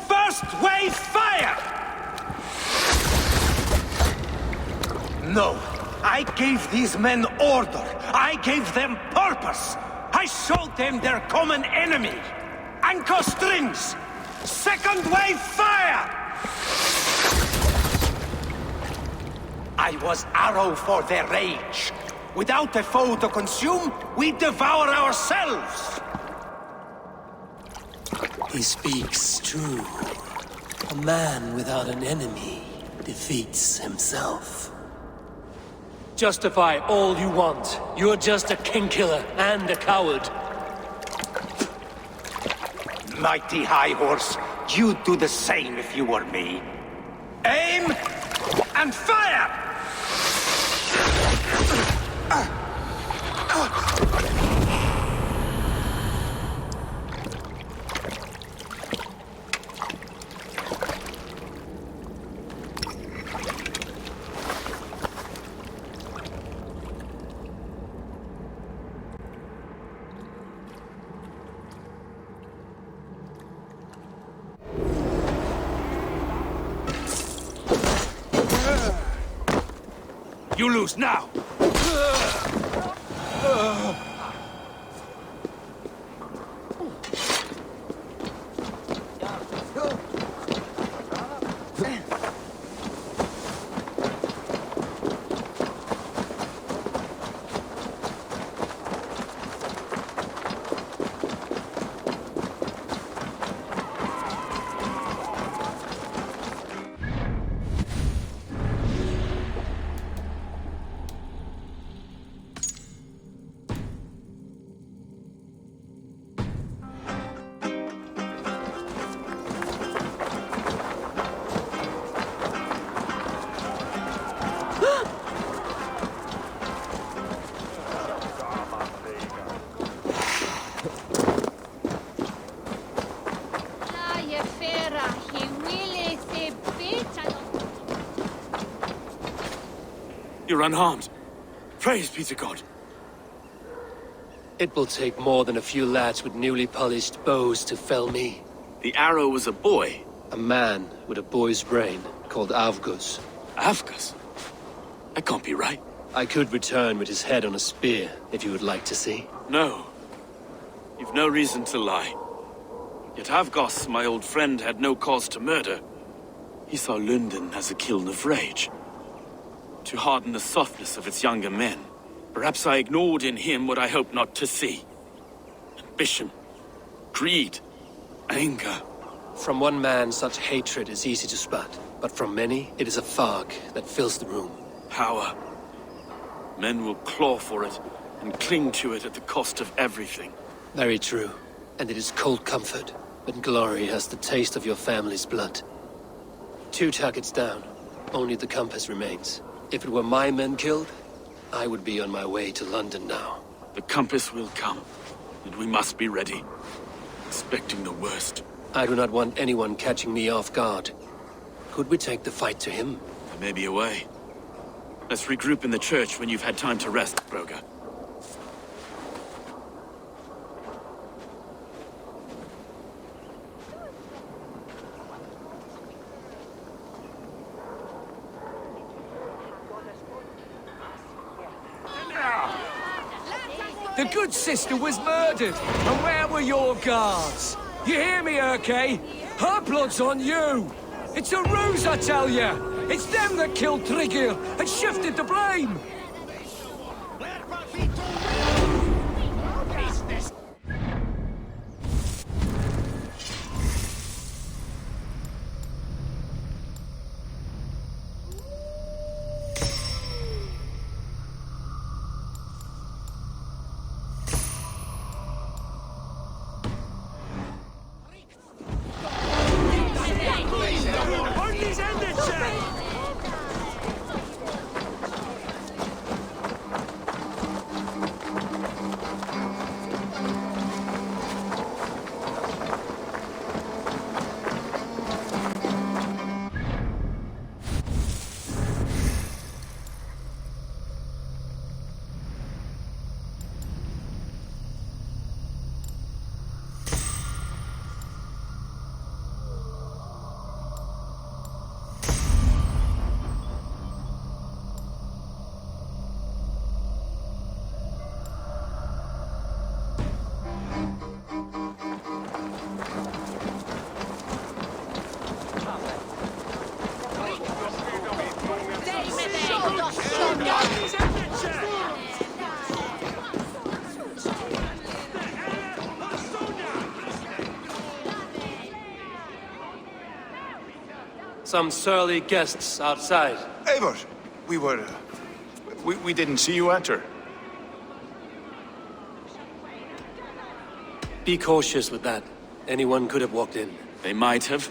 First wave fire! No, I gave these men order. I gave them purpose. I showed them their common enemy. Anchor strings! Second wave fire! I was arrow for their rage. Without a foe to consume, we devour ourselves. He speaks true. A man without an enemy defeats himself. Justify all you want. You're just a king-killer and a coward. Mighty High Horse, you'd do the same if you were me. Aim and fire! You lose now! You're unharmed. Praise be to God. It will take more than a few lads with newly polished bows to fell me. The arrow was a boy. A man with a boy's brain, called Avgus. Avgus? That can't be right. I could return with his head on a spear, if you would like to see. No. You've no reason to lie. Yet Avgos, my old friend, had no cause to murder. He saw London as a kiln of rage. To harden the softness of its younger men. Perhaps I ignored in him what I hoped not to see. Ambition, greed, anger. From one man, such hatred is easy to spot, but from many, it is a fog that fills the room. Power. Men will claw for it and cling to it at the cost of everything. Very true. And it is cold comfort when glory has the taste of your family's blood. 2 targets down. Only the compass remains. If it were my men killed, I would be on my way to London now. The compass will come, and we must be ready. Expecting the worst. I do not want anyone catching me off guard. Could we take the fight to him? There may be a way. Let's regroup in the church when you've had time to rest, Broga. The good sister was murdered, and where were your guards? You hear me, Erke? Her blood's on you! It's a ruse, I tell you! It's them that killed Tryggr and shifted the blame! Some surly guests outside. Eivor, we didn't see you enter. Be cautious with that. Anyone could have walked in. They might have,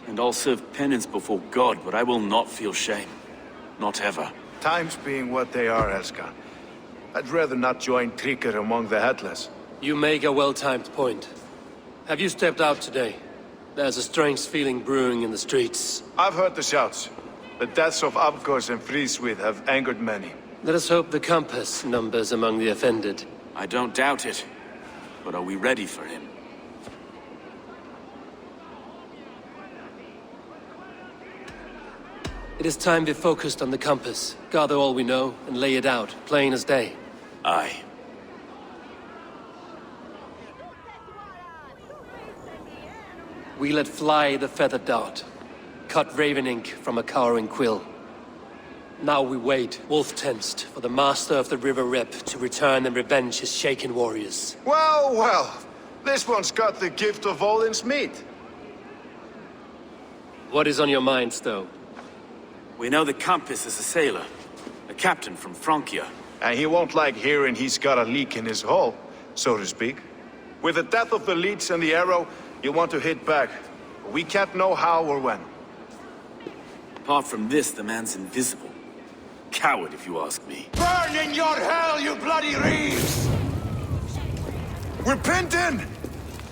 and I'll serve penance before God, but I will not feel shame. Not ever. Times being what they are, Elskar. I'd rather not join Tríkr among the Headless. You make a well-timed point. Have you stepped out today? There's a strange feeling brewing in the streets. I've heard the shouts. The deaths of Abgos and Fríswith have angered many. Let us hope the Compass numbers among the offended. I don't doubt it. But are we ready for him? It is time we focused on the Compass. Gather all we know and lay it out, plain as day. Aye. We let fly the feathered dart. Cut raven ink from a cowering quill. Now we wait, wolf-tensed, for the master of the River Rep to return and revenge his shaken warriors. Well, well. This one's got the gift of Odin's meat. What is on your mind, Stowe? We know the Compass is a sailor. A captain from Francia. And he won't like hearing he's got a leak in his hull, so to speak. With the death of the leech and the arrow, you want to hit back. We can't know how or when. Apart from this, the man's invisible. Coward, if you ask me. Burn in your hell, you bloody reeves! We're pinned in!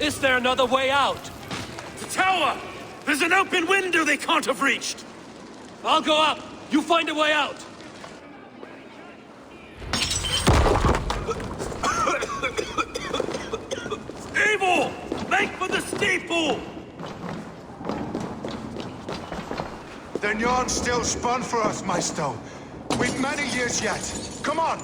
Is there another way out? The tower! There's an open window they can't have reached! I'll go up! You find a way out! Evil! Make for the steeple! The yarn's still spun for us, my Stowe. We've many years yet. Come on!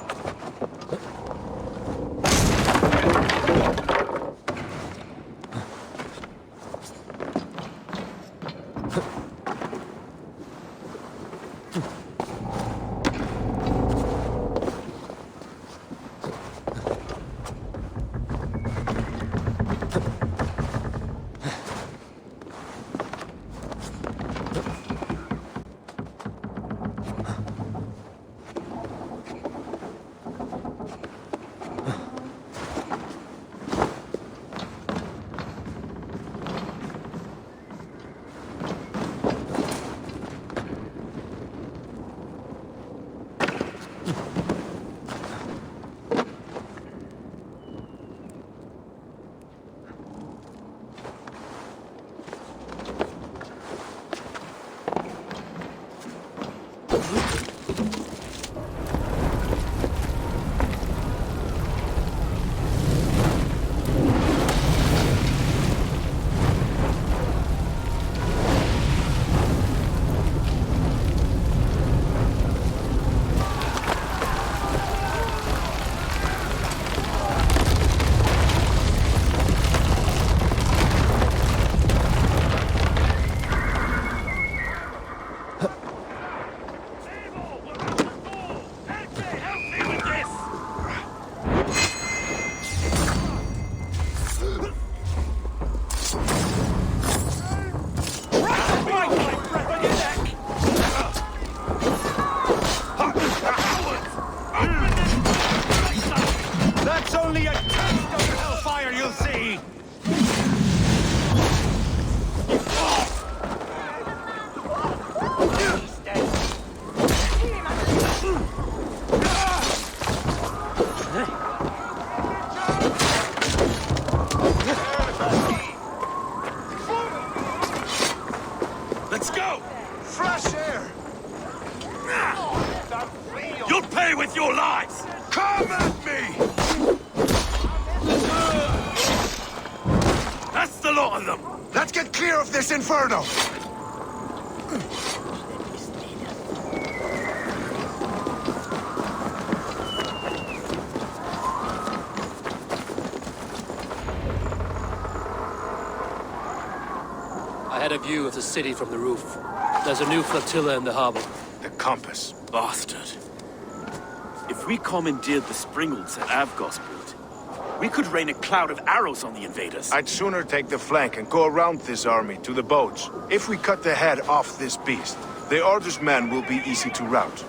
Let's go! Fresh air! You'll pay with your lives! Come at me! That's the lot of them! Let's get clear of this inferno! I had a view of the city from the roof. There's a new flotilla in the harbor. The Compass. Bastard. If we commandeered the Springles at Avgosport, We could rain a cloud of arrows on the invaders. I'd sooner take the flank and go around this army to the boats. If we cut the head off this beast, the Order's men will be easy to rout.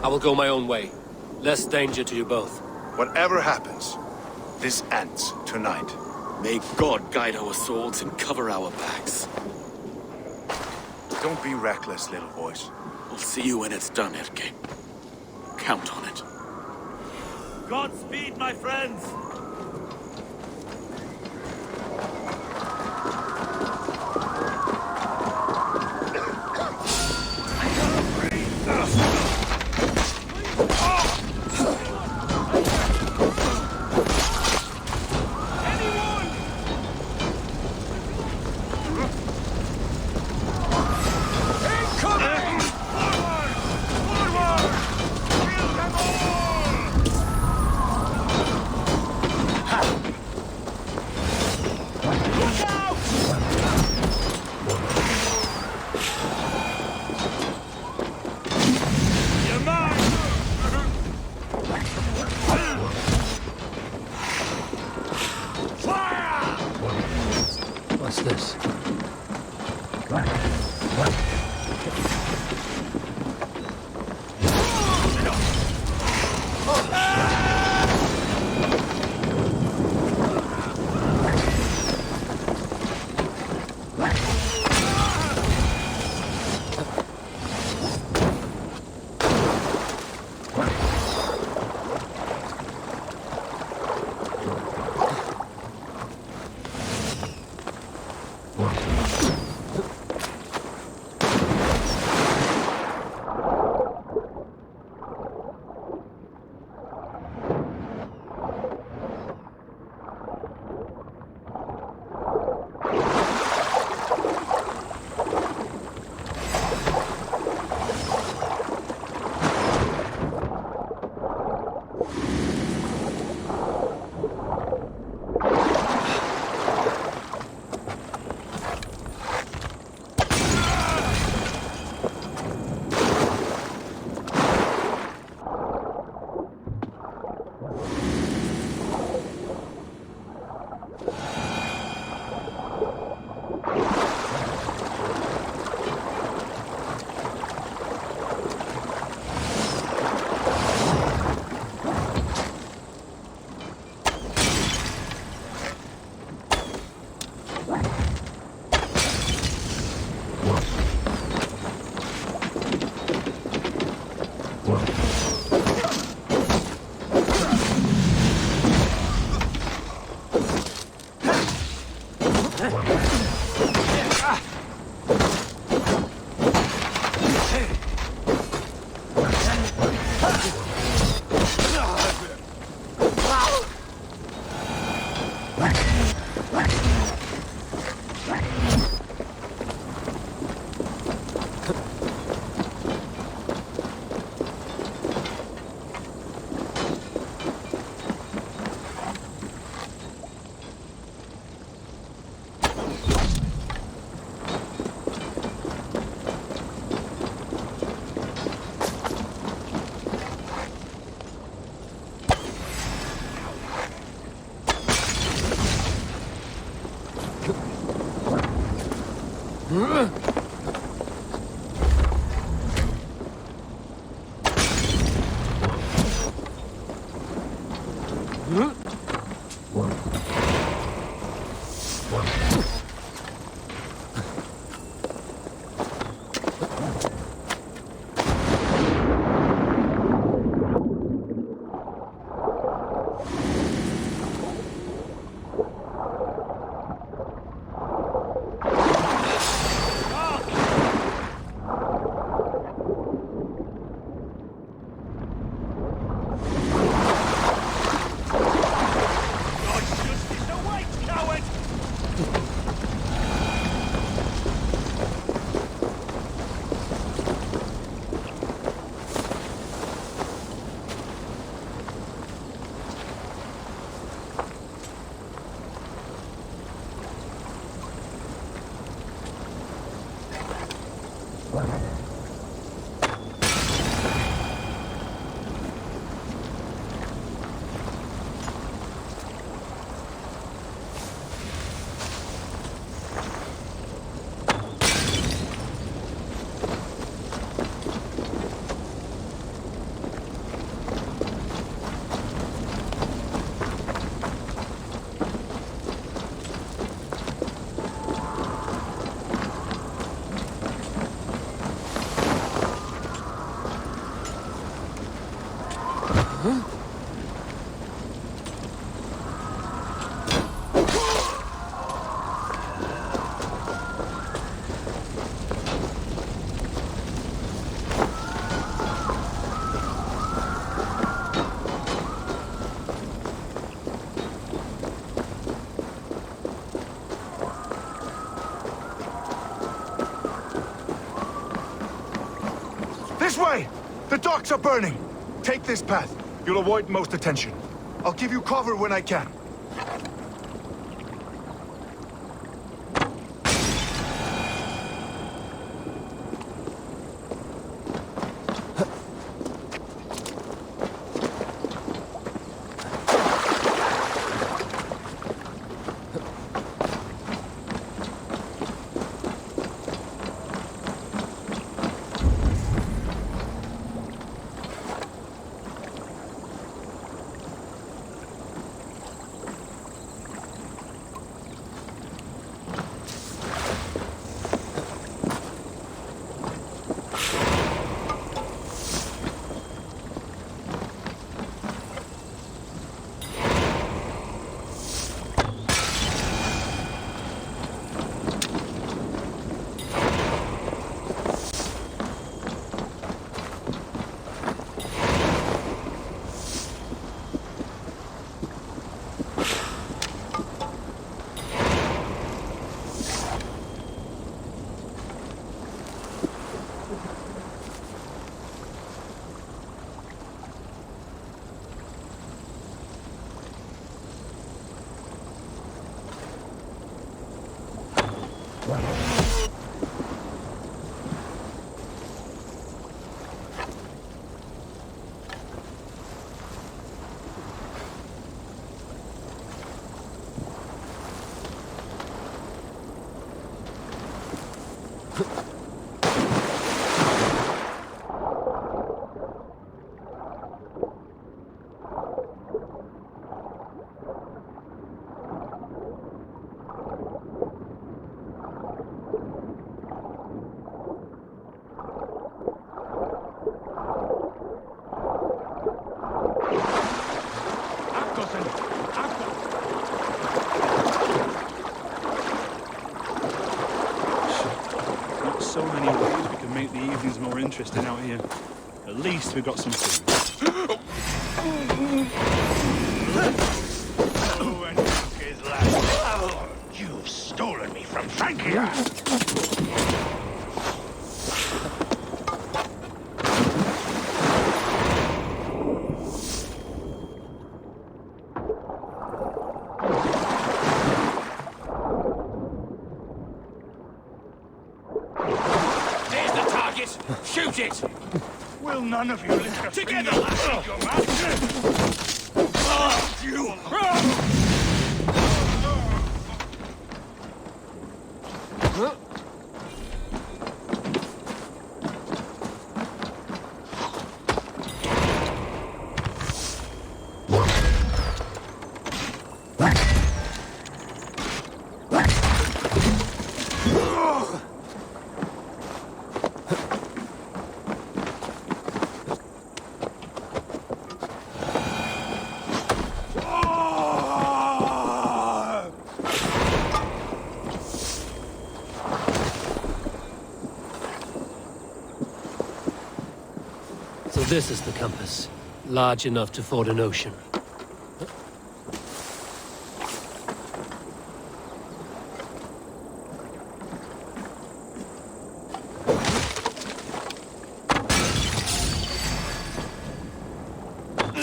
I will go my own way. Less danger to you both. Whatever happens, this ends tonight. May God guide our swords and cover our backs. Don't be reckless, little boys. We'll see you when it's done, Erke. Count on it. Godspeed, my friends! What's this? This way! The docks are burning! Take this path. You'll avoid most attention. I'll give you cover when I can. So many ways we can make the evenings more interesting out here. At least we've got some food. Oh, and Frank is left. Oh, you've stolen me from Frankia! Shoot it! Will none of you lift a Together, finger? lassie! Your master! Oh, you! So this is the compass. Large enough to ford an ocean.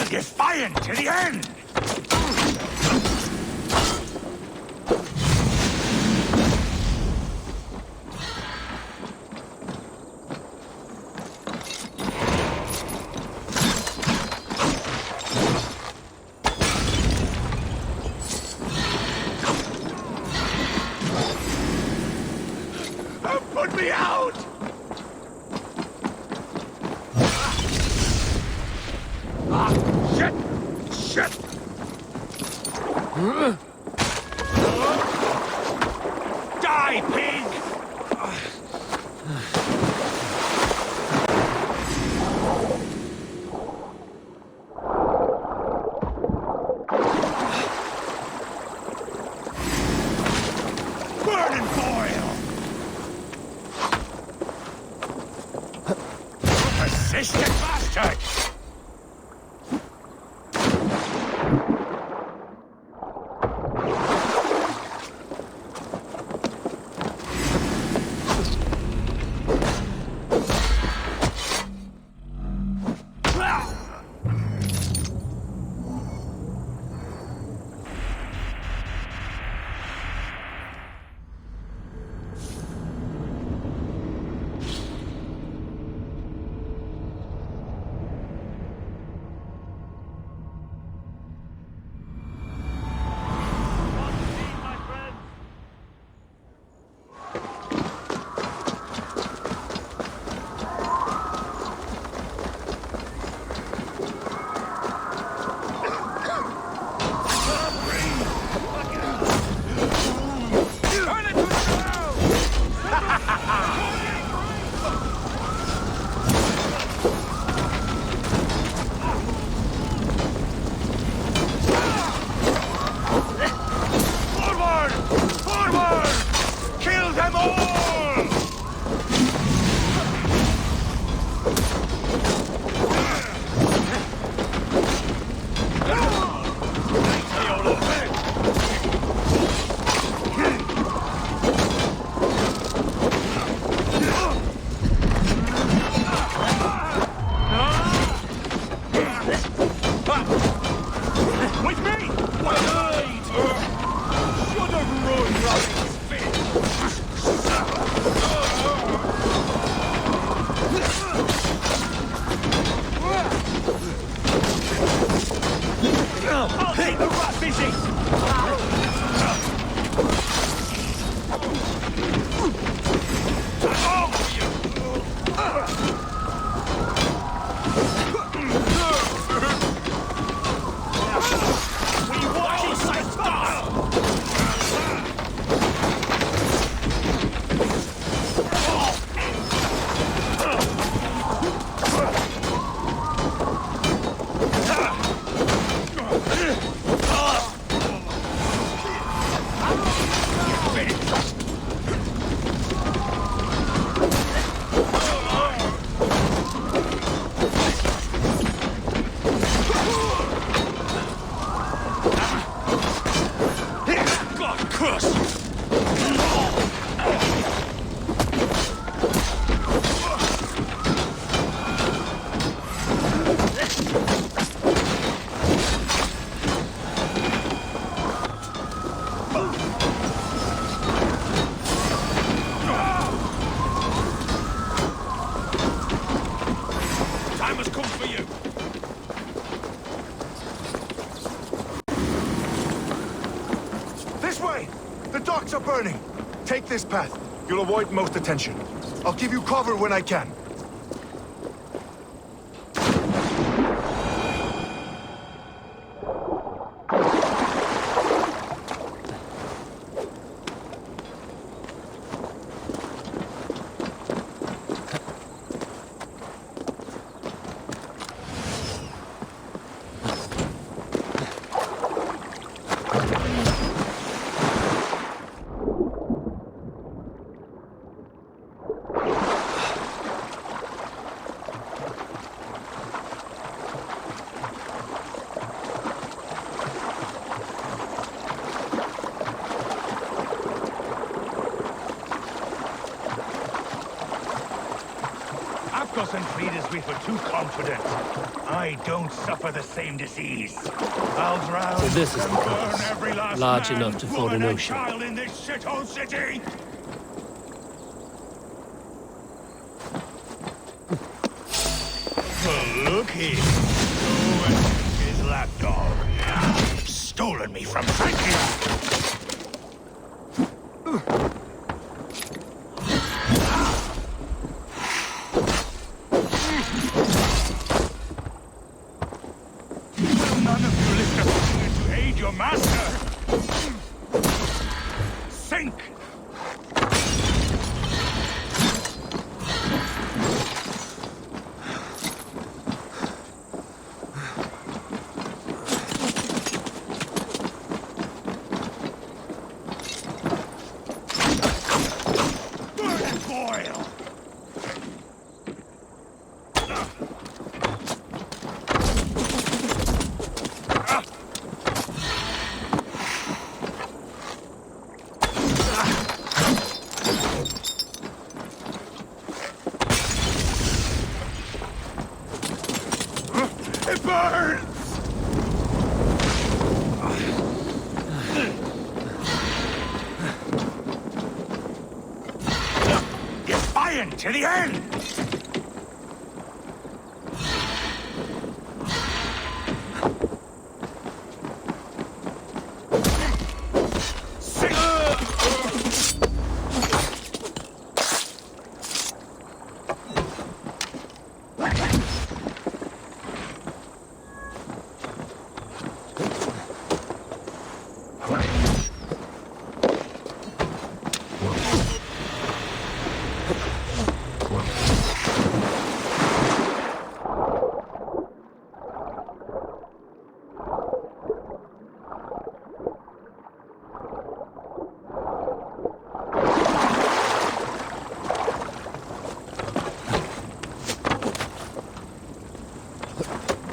Defiant to the end! Put me out! Shit! Shit! Die, pig! With me! Wide! Should have run like I'll take the rat busy! Time has come for you! This way! The docks are burning! Take this path. You'll avoid most attention. I'll give you cover when I can. Aptos and Frida's we were too confident. I don't suffer the same disease. I'll drown So this is and the burn compass. every last Large man, enough to ford woman, an and ocean. child in this shithole city. Look here. His lapdog. Stolen me from Frankie. None of you lift a finger to aid your master. Sink. Burn and boil. It burns! Defiant to the end!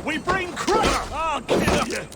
We bring crush! I'll kill you!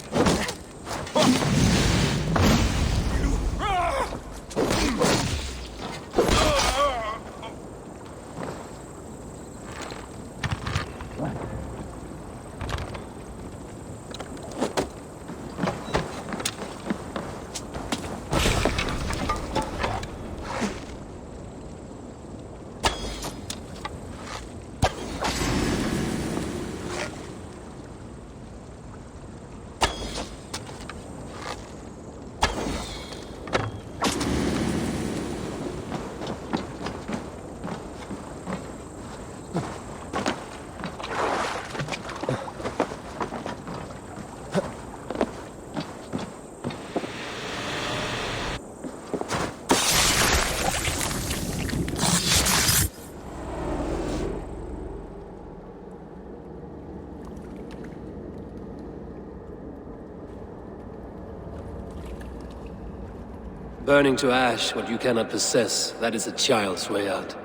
Burning to ash what you cannot possess, that is a child's way out.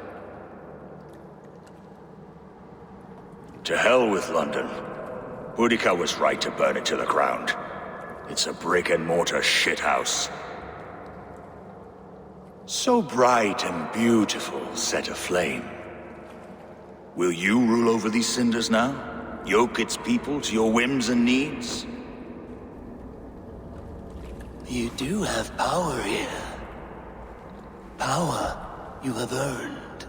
To hell with London. Boudica was right to burn it to the ground. It's a brick-and-mortar shithouse. So bright and beautiful, set aflame. Will you rule over these cinders now? Yoke its people to your whims and needs? You do have power here. Power you have earned.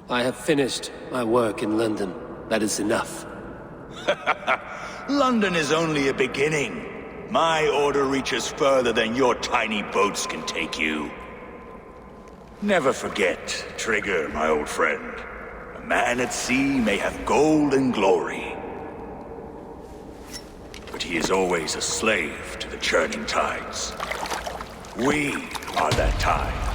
I have finished my work in London. That is enough. London is only a beginning. My order reaches further than your tiny boats can take you. Never forget, Trigger, my old friend. A man at sea may have gold and glory, but he is always a slave to the churning tides. We are that tide.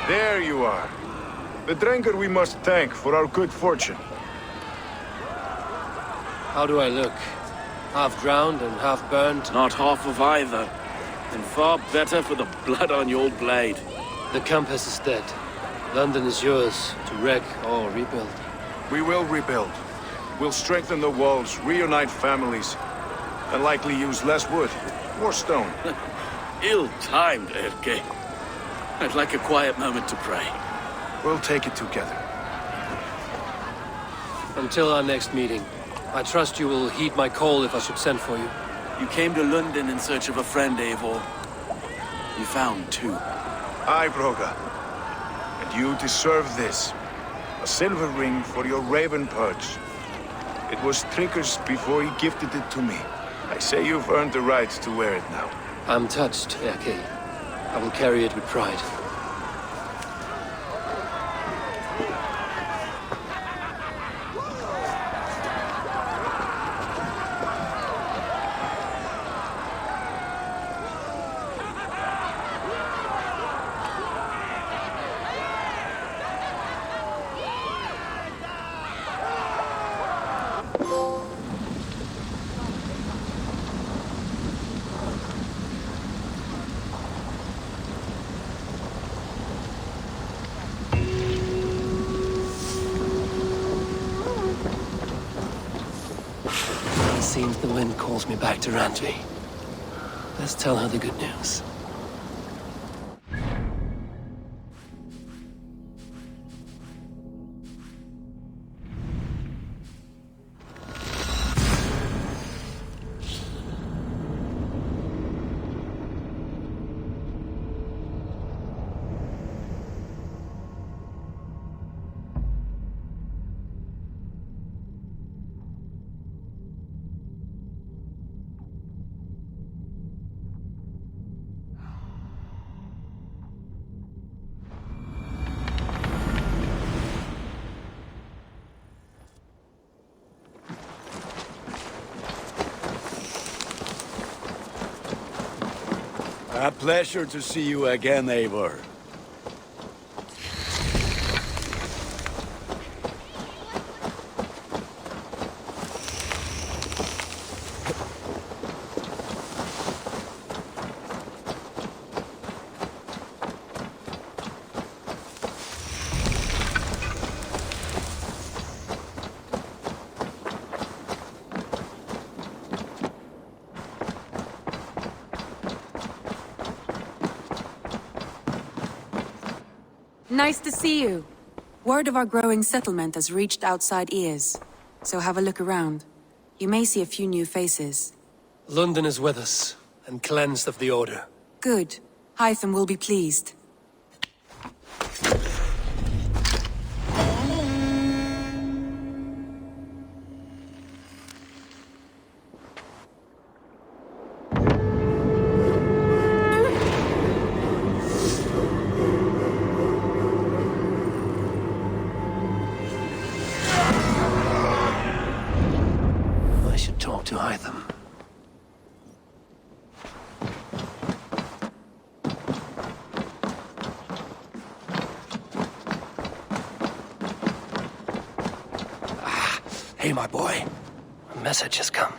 There you are. The drinker we must thank for our good fortune. How do I look? Half drowned and half burned? Not half of either. And far better for the blood on your blade. The compass is dead. London is yours, to wreck or rebuild. We will rebuild. We'll strengthen the walls, reunite families, and likely use less wood, more stone. Ill-timed, Erke. I'd like a quiet moment to pray. We'll take it together. Until our next meeting, I trust you will heed my call if I should send for you. You came to London in search of a friend, Eivor. You found two. Aye, Broga. And you deserve this. A silver ring for your raven perch. It was Trigger's before he gifted it to me. I say you've earned the right to wear it now. I'm touched, Erke. I will carry it with pride. Seems the wind calls me back to Randvi. Let's tell her the good news. A pleasure to see you again, Eivor. Nice to see you. Word of our growing settlement has reached outside ears, so have a look around. You may see a few new faces. London is with us, and cleansed of the Order. Good. Hytham will be pleased. I should talk to Hytham. Hey, my boy. A message has come.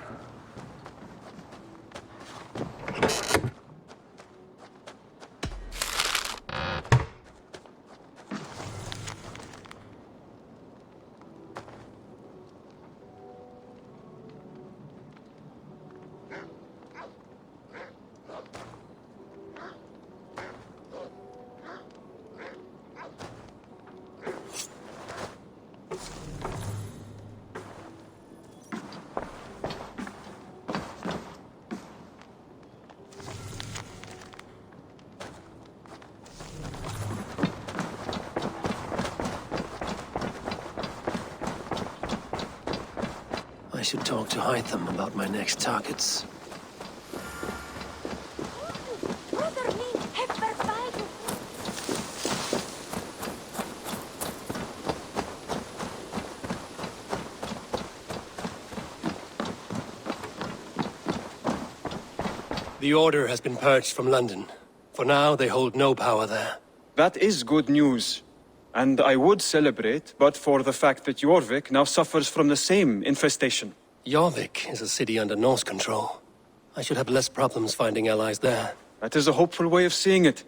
I should talk to Hytham about my next targets. The Order has been purged from London. For now, they hold no power there. That is good news. And I would celebrate, but for the fact that Jorvik now suffers from the same infestation. Jorvik is a city under Norse control. I should have less problems finding allies there. That is a hopeful way of seeing it.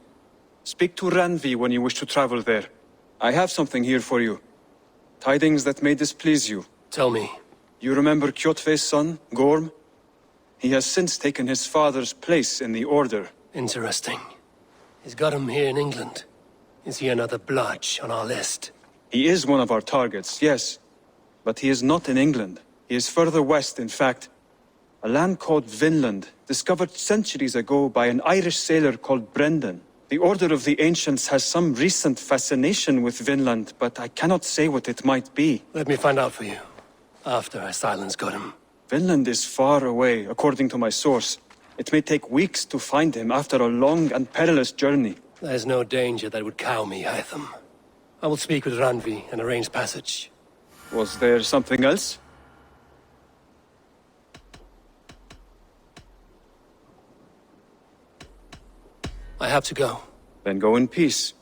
Speak to Ranvi when you wish to travel there. I have something here for you. Tidings that may displease you. Tell me. You remember Kjotve's son, Gorm? He has since taken his father's place in the Order. Interesting. He's got him here in England. Is he another blotch on our list? He is one of our targets, yes. But he is not in England. He is further west, in fact. A land called Vinland, discovered centuries ago by an Irish sailor called Brendan. The Order of the Ancients has some recent fascination with Vinland, but I cannot say what it might be. Let me find out for you, after I silence Godham. Vinland is far away, according to my source. It may take weeks to find him after a long and perilous journey. There's no danger that would cow me, Hytham. I will speak with Ranvi and arrange passage. Was there something else? I have to go. Then go in peace.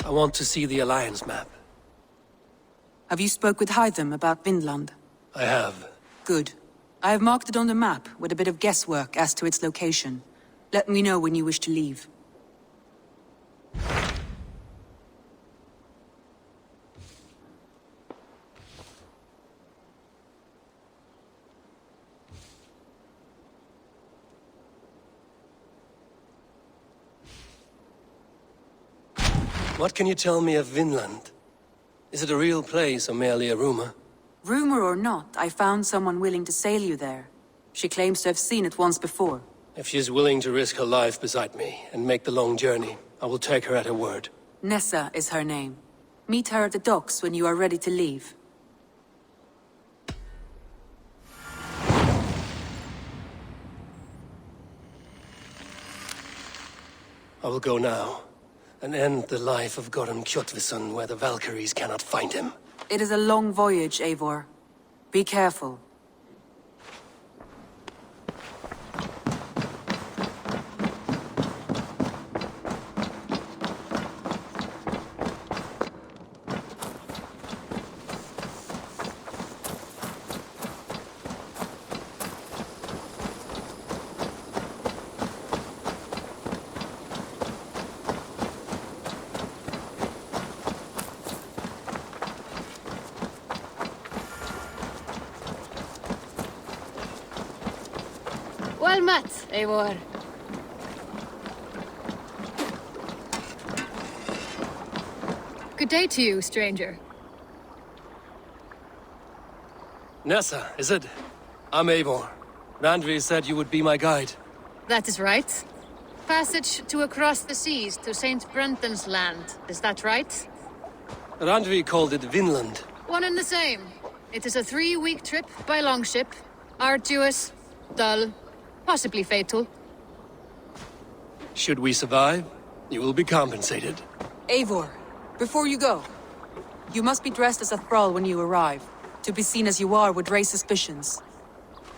I want to see the Alliance map. Have you spoke with Hytham about Vinland? I have. Good. I have marked it on the map with a bit of guesswork as to its location. Let me know when you wish to leave. What can you tell me of Vinland? Is it a real place or merely a rumor? Rumor or not, I found someone willing to sail you there. She claims to have seen it once before. If she's willing to risk her life beside me and make the long journey, I will take her at her word. Nessa is her name. Meet her at the docks when you are ready to leave. I will go now, and end the life of Gorm Kjotveson where the Valkyries cannot find him. It is a long voyage, Eivor. Be careful. Well met, Eivor. Good day to you, stranger. Nessa, is it? I'm Eivor. Randvi said you would be my guide. That is right. Passage to across the seas to St. Brenton's land, is that right? Randvi called it Vinland. One and the same. It is a 3-week trip by longship. Arduous, dull, possibly fatal. Should we survive, you will be compensated. Eivor, before you go, you must be dressed as a thrall when you arrive. To be seen as you are would raise suspicions.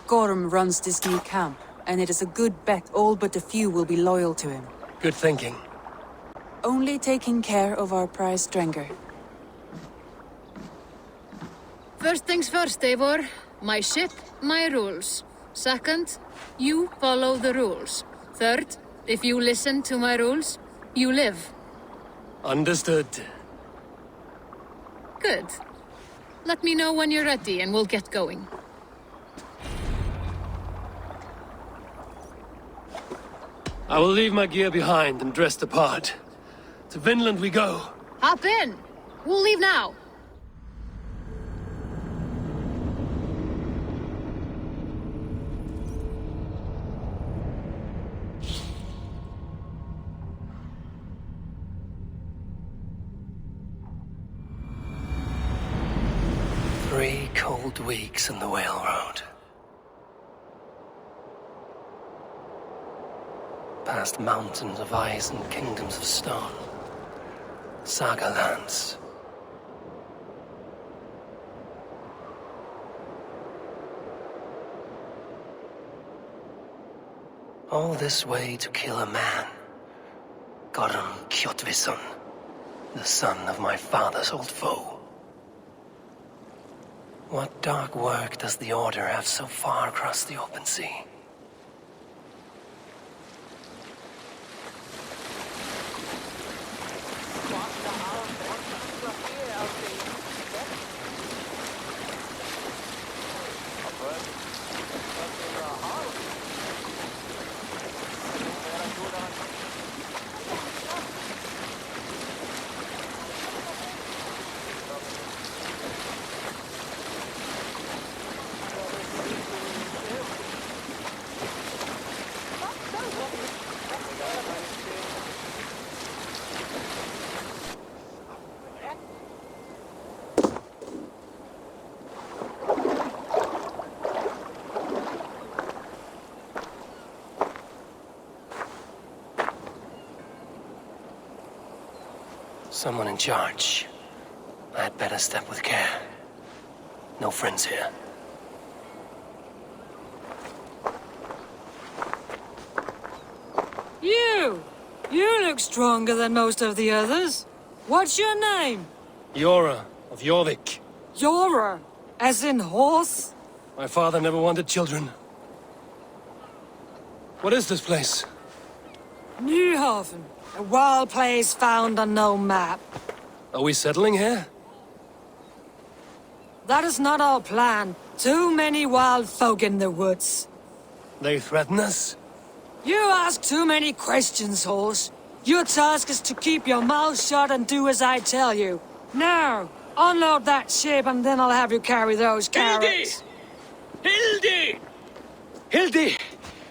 Gorm runs this new camp, and it is a good bet all but a few will be loyal to him. Good thinking. Only taking care of our prize Strenger. First things first, Eivor. My ship, my rules. Second, you follow the rules. Third, if you listen to my rules, you live. Understood. Good. Let me know when you're ready and we'll get going. I will leave my gear behind and dress the part. To Vinland we go. Hop in! We'll leave now. Three cold weeks in the Whale Road. Past mountains of ice and kingdoms of stone. Saga lands. All this way to kill a man. Gorm Kjotvisson, the son of my father's old foe. What dark work does the Order have so far across the open sea? Someone in charge. I had better step with care. No friends here. You! You look stronger than most of the others. What's your name? Yora of Jorvik. Yora, as in horse? My father never wanted children. What is this place? Newhaven, a wild place found on no map. Are we settling here? That is not our plan. Too many wild folk in the woods. They threaten us? You ask too many questions, horse. Your task is to keep your mouth shut and do as I tell you. Now, unload that ship and then I'll have you carry those carrots. Hildy! Hildy!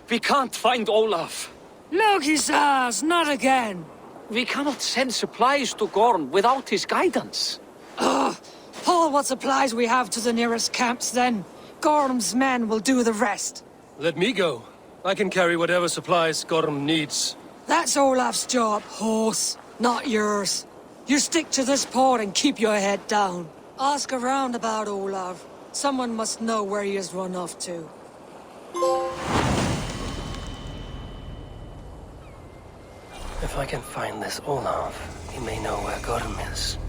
We can't find Olaf. Loki says, not again. We cannot send supplies to Gorm without his guidance. Haul what supplies we have to the nearest camps then. Gorm's men will do the rest. Let me go. I can carry whatever supplies Gorm needs. That's Olaf's job, horse, not yours. You stick to this port and keep your head down. Ask around about Olaf. Someone must know where he has run off to. If I can find this Olaf, he may know where Gorm is.